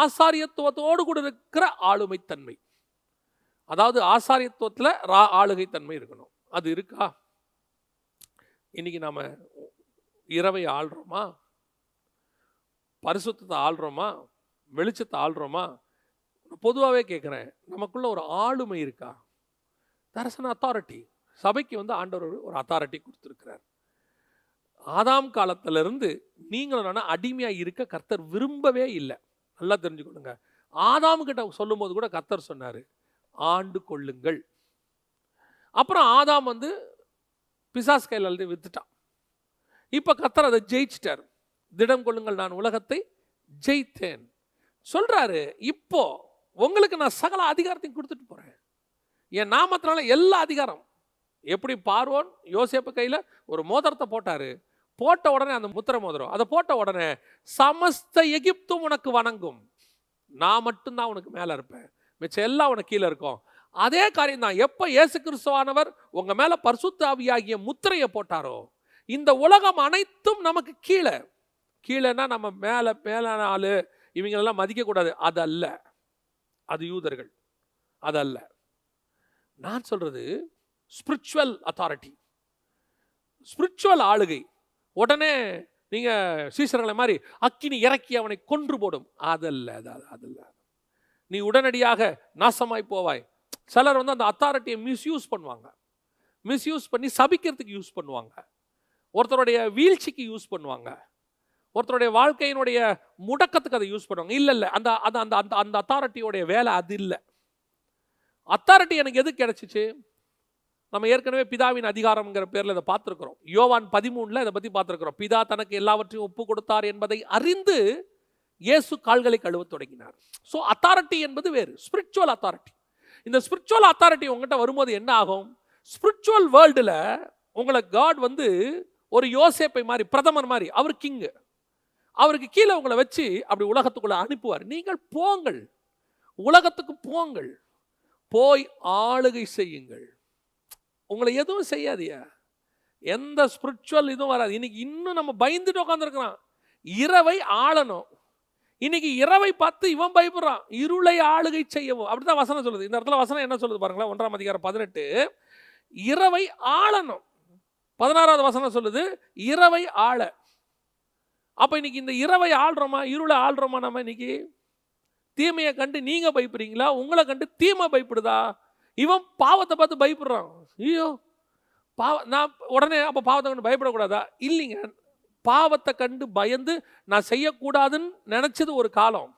ஆசாரியத்துவத்தோடு கூட இருக்கிற ஆளுமை தன்மை, அதாவது ஆசாரியத்துவத்தில் ஆளுகை தன்மை இருக்கணும். அது இருக்கா? இன்னைக்கு நாம இரவை ஆள்றோமா? பரிசுத்தத்தை ஆள்றோமா? வெளிச்சத்தை ஆள்றோமா? பொதுவாகவே கேட்குறேன், நமக்குள்ள ஒரு ஆளுமை இருக்கா? தரசன அத்தாரிட்டி. சபைக்கு ஆண்டவர் ஒரு அத்தாரிட்டி கொடுத்துருக்கிறார். ஆதாம் காலத்திலிருந்து நீங்களும் அடிமையா இருக்க கர்த்தர் விரும்பவே இல்லை. நல்லா தெரிஞ்சுக்கொள்ளுங்க. ஆதாம் கிட்ட சொல்லும் போது கூட கர்த்தர் சொன்னாரு, ஆண்டு கொள்ளுங்கள். அப்புறம் ஆதாம் பிசாசு கையில் எழுதி வித்துட்டான். இப்ப கர்த்தர் அதை ஜெயிச்சிட்டார். திடம் கொள்ளுங்கள், நான் உலகத்தை ஜெயித்தேன் சொல்றாரு. இப்போ உங்களுக்கு நான் சகல அதிகாரத்தையும் கொடுத்துட்டு போறேன். என் நாமத்தினால எல்லா அதிகாரம். எப்படி பார்வோன் யோசேப்பு கையில ஒரு மோதிரத்தை போட்டாரு, போட்ட உடனே அந்த முத்திர மோதிரம் அதை போட்ட உடனே சமஸ்த எகிப்தும் உனக்கு வணங்கும், நான் மட்டும்தான் உனக்கு மேல இருப்பேன், மிச்சம் எல்லாம் உனக்கு கீழே இருக்கும். அதே காரியம் தான் எப்ப இயேசு கிறிஸ்துவானவர் உங்க மேல பரிசுத்த ஆவியாகிய முத்திரையை போட்டாரோ, இந்த உலகம் அனைத்தும் நமக்கு கீழே. கீழேன்னா நம்ம மேல மேலான ஆளு இவங்களெல்லாம் மதிக்க கூடாது, அது அல்ல. அது யூதர்கள், அதல்ல. நான் சொல்றது ஸ்பிரிச்சுவல் அத்தாரிட்டி, ஸ்பிரிச்சுவல் ஆளுகை. உடனே நீங்க சீசர்களை மாதிரி அக்கினி இறக்கி அவனை கொன்று போடும், அதல்ல. அதல்ல. நீ உடனடியாக நாசமாய் போவாய். சிலர் அந்த அத்தாரிட்டியை மிஸ்யூஸ் பண்ணுவாங்க. மிஸ்யூஸ் பண்ணி சபிக்கிறதுக்கு யூஸ் பண்ணுவாங்க, ஒருத்தருடைய வீழ்ச்சிக்கு யூஸ் பண்ணுவாங்க, ஒருத்தருடைய வாழ்க்கையினுடைய முடக்கத்துக்கு அதை யூஸ் பண்ணுவாங்க. இல்ல இல்ல, அந்த அந்த அந்த அத்தாரிட்டியோடைய வேலை அது இல்லை. அத்தாரிட்டி எனக்கு எது கிடைச்சிச்சு? நம்ம ஏற்கனவே பிதாவின் அதிகாரம்ங்கிற பேர்ல இதை பார்த்துருக்கிறோம். யோவான் 13 இதை பத்தி பார்த்துருக்கிறோம். பிதா தனக்கு எல்லாவற்றையும் ஒப்பு கொடுத்தார் என்பதை அறிந்து இயேசு கால்களை கழுவ தொடங்கினார். ஸோ அத்தாரிட்டி என்பது வேறு, ஸ்பிரிச்சுவல் அத்தாரிட்டி. இந்த ஸ்பிரிச்சுவல் அத்தாரிட்டி உங்ககிட்ட வரும்போது என்ன ஆகும்? ஸ்பிரிச்சுவல் வேர்ல்டுல உங்களை காட் ஒரு யோசேப்பை மாதிரி, பிரதமர் மாதிரி, அவர் கிங்கு, அவருக்கு கீழே உங்களை வச்சு அப்படி உலகத்துக்குள்ள அனுப்புவார். நீங்கள் போங்கள், உலகத்துக்கு போங்கள், போய் ஆளுகை செய்யுங்கள். உங்களை எதுவும் செய்யாதியா, எந்த ஸ்பிரிச்சுவல் இதுவும் வராது. இன்னைக்கு இன்னும் நம்ம பயந்துட்டு உட்காந்துருக்கிறான். இரவை ஆளணும். இன்னைக்கு இரவை பார்த்து இவன் பயப்படுறான், இருளை ஆளுகை செய்யவும். அப்படிதான் வசனம் சொல்லுது. இந்த இடத்துல வசனம் என்ன சொல்லுது பாருங்களேன், 1ஆம் அதிகாரம் 18, இரவை ஆளணும். 16வது வசனம் சொல்லுது இரவை ஆள. அப்ப இன்னைக்கு இந்த இரவை ஆள்றோமா, இருளை ஆள்றோமா? நம்ம இன்னைக்கு தீமையை கண்டு நீங்க பயப்படுறீங்களா, உங்களை கண்டு தீமை பயப்படுதா? இவன் பாவத்தை பார்த்து பயப்படுறான். ஐயோ நான் உடனே அப்ப பாவத்தை கண்டு பயப்படக்கூடாதா? இல்லைங்க, பாவத்தை கண்டு பயந்து நான் செய்யக்கூடாதுன்னு நினைச்சது ஒரு காலம்.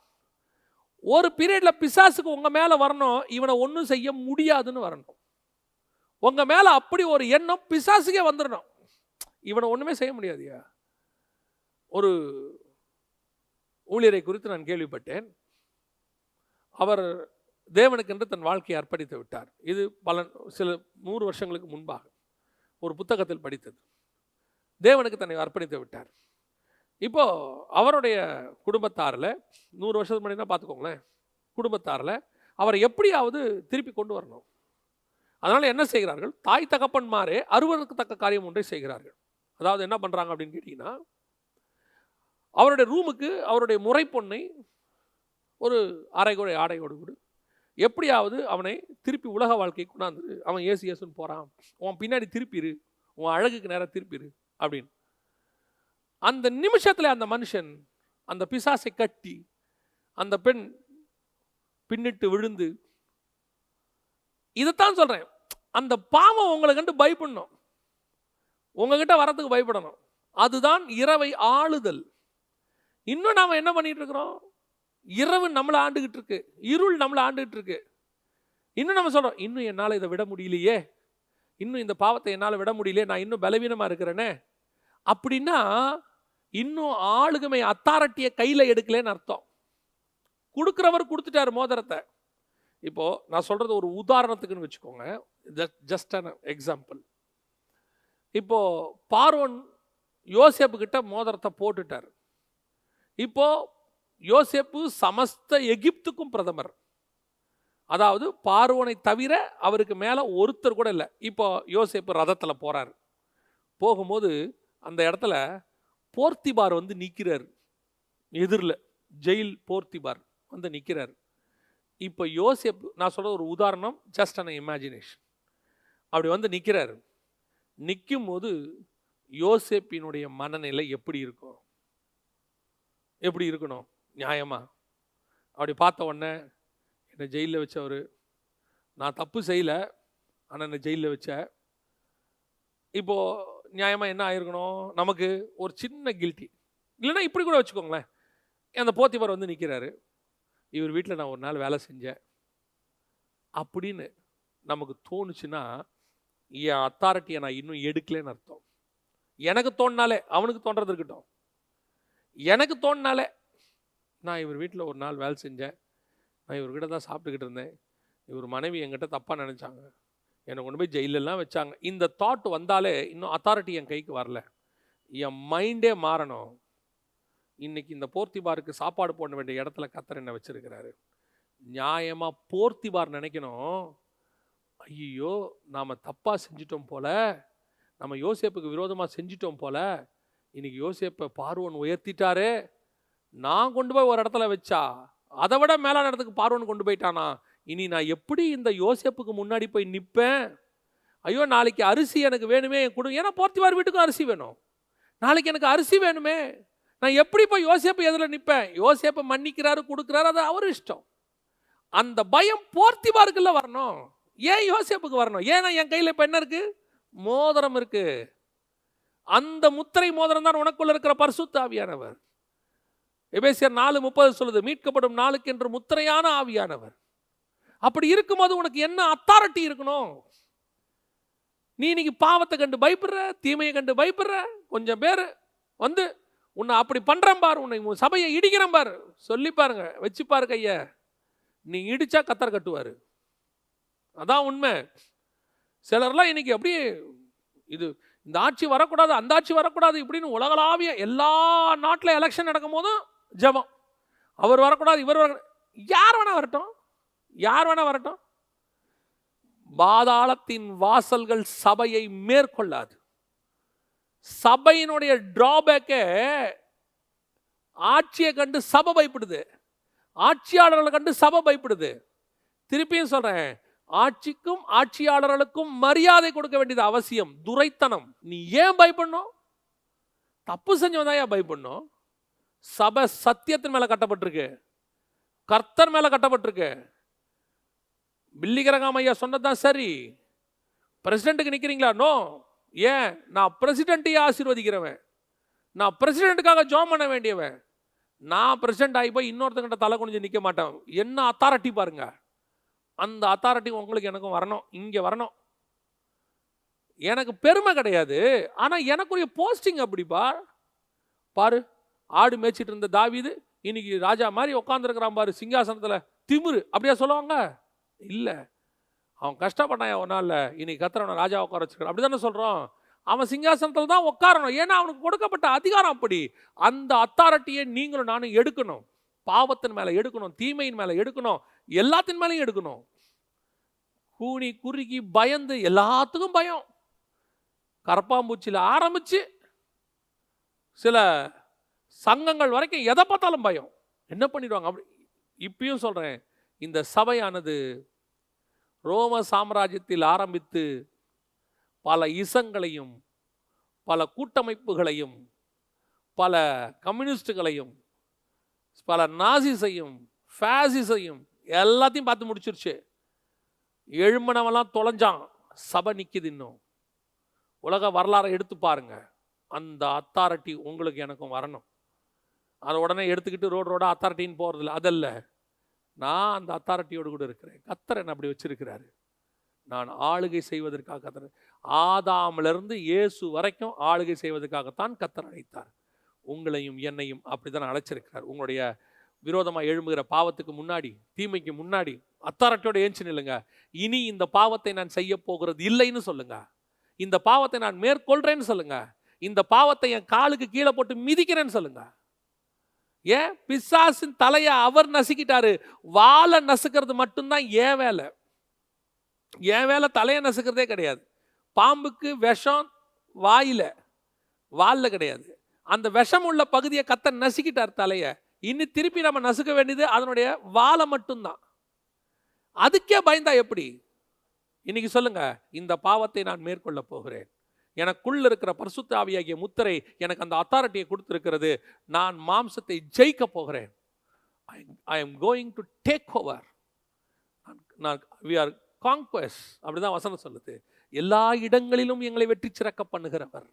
ஒரு பீரியட்ல பிசாசுக்கு உங்க மேல வரணும், இவனை ஒன்றும் செய்ய முடியாதுன்னு வரணும். உங்க மேல அப்படி ஒரு எண்ணம் பிசாசுக்கே வந்துடணும், இவனை ஒண்ணுமே செய்ய முடியாதியா. ஒரு ஊழியரை குறித்து நான் கேள்விப்பட்டேன். அவர் தேவனுக்கென்று தன் வாழ்க்கையை அர்ப்பணித்து விட்டார். இது சில 100 வருஷங்களுக்கு முன்பாக ஒரு புத்தகத்தில் படித்தது. தேவனுக்கு தன்னை அர்ப்பணித்து விட்டார். இப்போ அவருடைய குடும்பத்தாரில் 100 வருஷத்துக்கு முன்னாடி தான் பார்த்துக்கோங்களேன், குடும்பத்தாரில் அவரை எப்படியாவது திருப்பி கொண்டு வரணும். அதனால என்ன செய்கிறார்கள்? தாய் தகப்பன்மாரே அறுவருக்கு தக்க காரியம் ஒன்றை செய்கிறார்கள். அதாவது என்ன பண்றாங்க அப்படின்னு கேட்டீங்கன்னா, அவருடைய ரூமுக்கு அவருடைய முறை பொண்ணை ஒரு அரைகுறை ஆடையோடு கூட எப்படியாவது அவனை திருப்பி உலக வாழ்க்கை கொண்டாந்து, அவன் ஏசு ஏசுன்னு போறான், உன் பின்னாடி திருப்பிரு, உன் அழகுக்கு நேரம் திருப்பிரு அப்படின்னு. அந்த நிமிஷத்துல அந்த மனுஷன் அந்த பிசாசை கட்டி அந்த பெண் பின்னிட்டு விழுந்து, இதைத்தான் சொல்றேன், அந்த பாவம் உங்களை கண்டு பயப்படணும், உங்ககிட்ட வரத்துக்கு பயப்படணும். அதுதான் இரவை ஆளுதல். இன்னும் நாம என்ன பண்ணிட்டு இருக்கிறோம்? இரவு நம்மளை ஆண்டுகிட்டு இருக்கு, இருள் நம்மளை ஆண்டுகிட்டு இருக்கு. இன்னும் நம்ம சொல்றோம், இன்னும் என்னால் இதை விட முடியலையே, இன்னும் இந்த பாவத்தை என்னால் விட முடியலையே, நான் இன்னும் பலவீனமா இருக்கிறேனே. அப்படின்னா இன்னும் ஆளுகமை அத்தாரிட்டியை கையில எடுக்கலன்னு அர்த்தம். கொடுக்கிறவர் கொடுத்துட்டாரு மோதிரத்தை. இப்போ நான் சொல்றது ஒரு உதாரணத்துக்குன்னு வச்சுக்கோங்க, ஜஸ்ட் an எக்ஸாம்பிள். இப்போ பார்வோன் யோசேப்பு கிட்ட மோதிரத்தை போட்டுட்டார். இப்போ யோசேப்பு சமஸ்த எகிப்துக்கும் பிரதமர். அதாவது பார்வோனை தவிர அவருக்கு மேல ஒருத்தர் கூட இல்லை. இப்போ யோசேப்பு ரதத்துல போறாரு. போகும்போது அந்த இடத்துல போர்த்திபார் நிற்கிறார் எதிரில், ஜெயில் போர்த்திபார் நிற்கிறார். இப்போ யோசேப்பு, நான் சொல்ற ஒரு உதாரணம், ஜஸ்ட் an இமேஜினேஷன். அப்படி நிற்கிறார். நிற்கும் போது யோசேப்பினுடைய மனநிலை எப்படி இருக்கும்? எப்படி இருக்கணும் நியாயமா? அப்படி பார்த்த உடனே, என்னை ஜெயிலில் வச்சவர், நான் தப்பு செய்யலை ஆனால் என்னை ஜெயிலில் வச்ச, இப்போ நியாயமாக என்ன ஆயிருக்கணும், நமக்கு ஒரு சின்ன கில்ட்டி. இல்லைன்னா இப்படி கூட வச்சுக்கோங்களேன், அந்த போத்திபார் வந்து நிற்கிறாரு, இவர் வீட்டில் நான் ஒரு நாள் வேலை செஞ்சேன் அப்படின்னு நமக்கு தோணுச்சுன்னா, என் அத்தாரிட்டியை நான் இன்னும் எடுக்கலன்னு அர்த்தம். எனக்கு தோணினாலே, அவனுக்கு தோன்றது இருக்கட்டும், எனக்கு தோணினாலே நான் இவர் வீட்டில் ஒரு நாள் வேலை செஞ்சேன், நான் இவர்கிட்ட தான் சாப்பிட்டுக்கிட்டு இருந்தேன், இவர் மனைவி என்கிட்ட தப்பாக நினச்சாங்க, என்னை கொண்டு போய் ஜெயிலெல்லாம் வச்சாங்க, இந்த தாட் வந்தாலே இன்னும் அத்தாரிட்டி என் கைக்கு வரல, என் மைண்டே மாறணும். இன்னைக்கு இந்த போர்த்திபாருக்கு சாப்பாடு போட வேண்டிய இடத்துல கர்த்தர் என்ன வச்சிருக்கிறாரு. நியாயமாக போர்த்திபார் நினைக்கணும், ஐயோ நாம் தப்பாக செஞ்சிட்டோம் போல, நம்ம யோசேப்புக்கு விரோதமாக செஞ்சிட்டோம் போல, இன்னைக்கு யோசேப்பை பார்வோன் உயர்த்திட்டாரே, நான் கொண்டு போய் ஒரு இடத்துல வச்சா அதை விட மேலான இடத்துக்கு பார்வோன் கொண்டு போயிட்டானா, இனி நான் எப்படி இந்த யோசேப்புக்கு முன்னாடி போய் நிற்பேன். ஐயோ நாளைக்கு அரிசி எனக்கு வேணுமே கொடு, ஏன்னா போர்த்திபார் வீட்டுக்கும் அரிசி வேணும், நாளைக்கு எனக்கு அரிசி வேணுமே, நான் எப்படி போய் யோசேப்பு எதில் நிற்பேன். யோசேப்பை மன்னிக்கிறாரு, கொடுக்குறாரு, அது அவர் இஷ்டம். அந்த பயம் போர்த்திபாருக்குள்ள வரணும், ஏன் யோசேப்புக்கு வரணும். ஏன்னா என் கையில் இப்போ என்ன இருக்கு, மோதிரம் இருக்கு, அந்த முத்திரை மோதிரம் தான் உனக்குள்ள இருக்கிற பரிசுத்த ஆவியானவர். எபேசியர் 4:30 சொல்லுது, மீட்கப்படும் நாளுக்கு என்று முத்திரையான ஆவியானவர். அப்படி இருக்கும்போது உனக்கு என்ன அத்தாரிட்டி இருக்கணும். நீ இன்னைக்கு பாவத்தை கண்டு பயப்படுற, தீமையை கண்டு பயப்படுற, கொஞ்சம் பேர் வந்து உன்னை அப்படி பண்றேன் பாரு, உன்னை சபையை இடிக்கிறேன் பாரு, சொல்லி பாருங்க, வச்சு பாரு கைய, நீ இடிச்சா கத்தர் கட்டுவாரு, அதான் உண்மை. சிலர்லாம் இன்னைக்கு அப்படியே இது இந்த ஆட்சி வரக்கூடாது, அந்த ஆட்சி வரக்கூடாது இப்படின்னு உலகளாவிய எல்லா நாட்டில் எலெக்ஷன் நடக்கும் போதும் ஜெபம், அவர் வரக்கூடாது, இவர் வர, யார் வேணா வரட்டும், யார் வேணா வரட்டும், பாதாளத்தின் வாசல்கள் சபையை மேற்கொள்ளாது. சபையினுடைய டிராபேக்கே ஆட்சியை கண்டு சபை பயப்படுது, ஆட்சியாளர்களை கண்டு சபை பயப்படுது. திருப்பியும் சொல்றேன், ஆட்சிக்கும் ஆட்சியாளர்களுக்கும் மரியாதை கொடுக்க வேண்டியது அவசியம். துரைத்தனம். நீ ஏன் பயப்படணும், தப்பு செஞ்சவன் தான் ஏன் பயப்படணும். சபை சத்தியத்தின் மேல கட்டப்பட்டிருக்கு, கர்த்தர் மேல கட்டப்பட்டிருக்கு. பில்லிகரகாம் ஐயா சொன்னதான் சரி. பிரசிடென்ட்டுக்கு நிக்கிறீங்களா? நோ. ஏன்? நான் பிரசிடென்ட்டையே ஆசீர்வதிக்கிறவன், நான் பிரசிடென்ட்டுக்காக ஜாம் பண்ண வேண்டியவன். நான் பிரசிடென்ட் ஆகி போய் இன்னொருத்தங்கிட்ட தலை குனிஞ்சு நிற்க மாட்டேன். என்ன அத்தாரிட்டி பாருங்க, அந்த அத்தாரிட்டி உங்களுக்கு எனக்கும் வரணும், இங்கே வரணும். எனக்கு பெருமை கிடையாது, ஆனால் எனக்குரிய போஸ்டிங் அப்படிப்பா. பாரு, ஆடு மேய்ச்சிட்டு இருந்த தாவீது இன்னைக்கு ராஜா மாதிரி உட்காந்துருக்கிறான் பாரு சிங்காசனத்தில், திமிரு அப்படியா சொல்லுவாங்க? இல்லை, அவன் கஷ்டப்பட்டான் ஒரு நாளில், இன்னைக்கு கத்திரவனை ராஜா உட்கார வச்சுக்கிறான், அப்படி தானே சொல்கிறோம். அவன் சிங்காசனத்தில் தான் உட்காரணும், ஏன்னா அவனுக்கு கொடுக்கப்பட்ட அதிகாரம் அப்படி. அந்த அத்தாரிட்டியை நீங்களும் நானும் எடுக்கணும். பாவத்தின் மேலே எடுக்கணும், தீமையின் மேலே எடுக்கணும், எல்லாத்தின் மேலேயும் எடுக்கணும். கூனி குறுகி பயந்து, எல்லாத்துக்கும் பயம். கரப்பாம்பூச்சியில் ஆரம்பிச்சு சில சங்கங்கள் வரைக்கும் எதை பார்த்தாலும் பயம். என்ன பண்ணிடுவாங்க அப்படி. இப்பயும் சொல்றேன், இந்த சபையானது ரோம சாம்ராஜ்யத்தில் ஆரம்பித்து பல இசங்களையும் பல கூட்டமைப்புகளையும் பல கம்யூனிஸ்டுகளையும் பல நாசிசையும் ஃபேசிசையும் எல்லாத்தையும் பார்த்து முடிச்சிருச்சு. எழுமனவெல்லாம் தொலைஞ்சான், சபை நிற்கிது. இன்னும் உலக வரலாறை எடுத்து பாருங்க. அந்த அத்தாரிட்டி உங்களுக்கு எனக்கும் வரணும். அதை உடனே எடுத்துக்கிட்டு ரோடோட அத்தாரிட்டின்னு போகிறதில்ல, அதல்ல. நான் அந்த அத்தாரிட்டியோடு கூட இருக்கிறேன். கர்த்தர் என்ன அப்படி வச்சிருக்கிறாரு. நான் ஆளுகை செய்வதற்காக கர்த்தர், ஆதாமிலிருந்து இயேசு வரைக்கும் ஆளுகை செய்வதற்காகத்தான் கர்த்தர் அழைத்தார். உங்களையும் என்னையும் அப்படித்தான் அழைச்சிருக்கிறார். உங்களுடைய விரோதமாக எழும்புகிற பாவத்துக்கு முன்னாடி, தீமைக்கு முன்னாடி அத்தாரிட்டியோட ஏஞ்சி நில்லுங்க. இனி இந்த பாவத்தை நான் செய்ய போகிறது இல்லைன்னு சொல்லுங்க. இந்த பாவத்தை நான் மேற்கொள்றேன்னு சொல்லுங்க. இந்த பாவத்தை என் காலுக்கு கீழே போட்டு மிதிக்கிறேன்னு சொல்லுங்க. ஏன்? பிசாசின் தலையை அவர் நசுக்கிட்டாரு. வாழை நசுக்கிறது மட்டும்தான் ஏன் வேலை. என் வேலை தலையை நசுக்கிறதே கிடையாது. பாம்புக்கு விஷம் வாயில, வாலில் கிடையாது. அந்த விஷம் உள்ள பகுதியை கர்த்தர் நசுக்கிட்டார் தலையை. இன்னும் திருப்பி நம்ம நசுக்க வேண்டியது அதனுடைய வாழை மட்டும்தான். அதுக்கே பயந்தா எப்படி? இன்னைக்கு சொல்லுங்க, இந்த பாவத்தை நான் மேற்கொள்ள போகிறேன். எனக்குள்ள இருக்கிற பரிசுத்த ஆவியாகிய முத்திரை எனக்கு அந்த அத்தாரிட்டியை கொடுத்திருக்கிறது. நான் மாம்சத்தை ஜெயிக்க போகிறேன். I am going to take over. we are conquest, அப்படிதான் வசனம் சொல்லுது. எல்லா இடங்களிலும் எங்களை வெற்றி சிறக்க பண்ணுகிறவர்.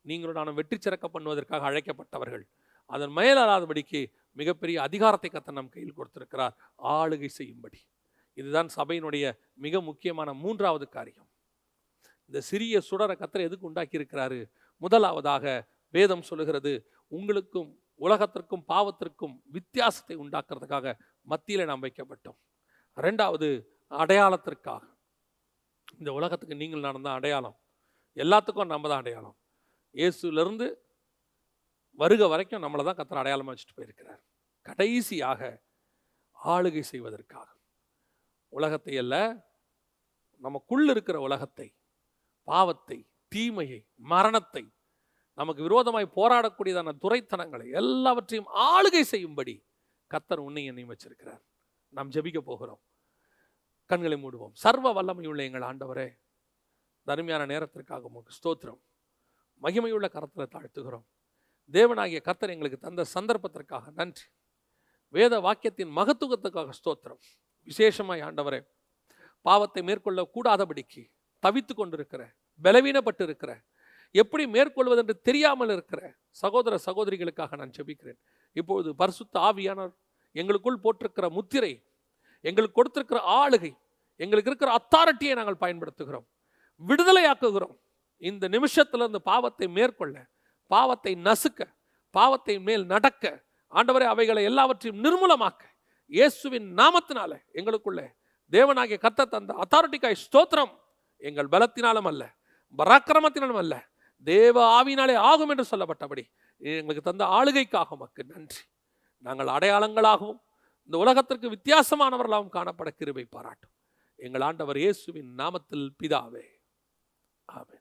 நீங்களும் நானும் வெற்றி சிறக்க பண்ணுவதற்காக அழைக்கப்பட்டவர்கள். அதன் மேலாதபடிக்கு மிகப்பெரிய அதிகாரத்தை கர்த்தர் நம் கையில் கொடுத்திருக்கிறார், ஆளுகை செய்யும்படி. இதுதான் சபையினுடைய மிக முக்கியமான 3வது காரியம். இந்த சிறிய சுடரை கர்த்தர் எதுக்கு உண்டாக்கி இருக்கிறாரு? முதலாவதாக வேதம் சொல்லுகிறது, உங்களுக்கும் உலகத்திற்கும் பாவத்திற்கும் வித்தியாசத்தை உண்டாக்குறதுக்காக மத்தியில நாம் வைக்கப்பட்டோம். 2வது அடையாளத்திற்காக. இந்த உலகத்துக்கு நீங்கள் நான் தான் அடையாளம், எல்லாத்துக்கும் நம்ம தான் அடையாளம். இயேசுலேருந்து வருக வரைக்கும் நம்மளை தான் கர்த்தர் அடையாளமாக வச்சுட்டு போயிருக்கிறார். கடைசியாக ஆளுகை செய்வதற்காக. உலகத்தை அல்ல, நமக்குள்ள இருக்கிற உலகத்தை, பாவத்தை, தீமையை, மரணத்தை, நமக்கு விரோதமாய் போராடக்கூடியதான துரைத்தனங்களை எல்லாவற்றையும் ஆளுகை செய்யும்படி கர்த்தர் உன்னை என்னையும் வச்சிருக்கிறார். நாம் ஜெபிக்க போகிறோம். கண்களை மூடுவோம். சர்வ வல்லமையுள்ள எங்கள் ஆண்டவரே, தருமையான நேரத்திற்காக உமக்கு ஸ்தோத்திரம். மகிமையுள்ள கரத்தில் தாழ்த்துகிறோம். தேவனாகிய கர்த்தர் எங்களுக்கு தந்த சந்தர்ப்பத்திற்காக நன்றி. வேத வாக்கியத்தின் மகத்துவத்துக்காக ஸ்தோத்திரம். விசேஷமாய் ஆண்டவரே, பாவத்தை மேற்கொள்ள கூடாதபடிக்கு தவித்து கொண்டிருக்கிற, பலவீனப்பட்டு இருக்கிற, எப்படி மேற்கொள்வதென்று தெரியாமல் இருக்கிற சகோதர சகோதரிகளுக்காக நான் ஜெபிக்கிறேன். இப்பொழுது பரிசுத்த ஆவியானவர் எங்களுக்குள் போட்டிருக்கிற முத்திரை, எங்களுக்கு கொடுத்திருக்கிற ஆளுகை, எங்களுக்கு இருக்கிற அத்தாரிட்டியை நாங்கள் பயன்படுத்துகிறோம், விடுதலையாக்குகிறோம். இந்த நிமிஷத்துல இருந்து பாவத்தை மேற்கொள்ள, பாவத்தை நசுக்க, பாவத்தை மேல் நடக்க, ஆண்டவரே அவைகளை எல்லாவற்றையும் நிர்மூலமாக்க இயேசுவின் நாமத்தினால எங்களுக்குள்ளே தேவனாகிய கர்த்தர் தந்த அத்தாரிட்டிக்காய் ஸ்தோத்திரம். எங்கள் பலத்தினாலும் அல்ல, பராக்கிரமத்தினாலும் அல்ல, தேவ ஆவியினாலே ஆகும் என்று சொல்லப்பட்டபடி எங்களுக்கு தந்த ஆளுகைக்காக உமக்கு நன்றி. நாங்கள் அடையாளங்களாகவும் இந்த உலகத்திற்கு வித்தியாசமானவர்களாகவும் காணப்பட கிருபை பாராட்டும். எங்கள் ஆண்டவர் இயேசுவின் நாமத்தில் பிதாவே, ஆமென்.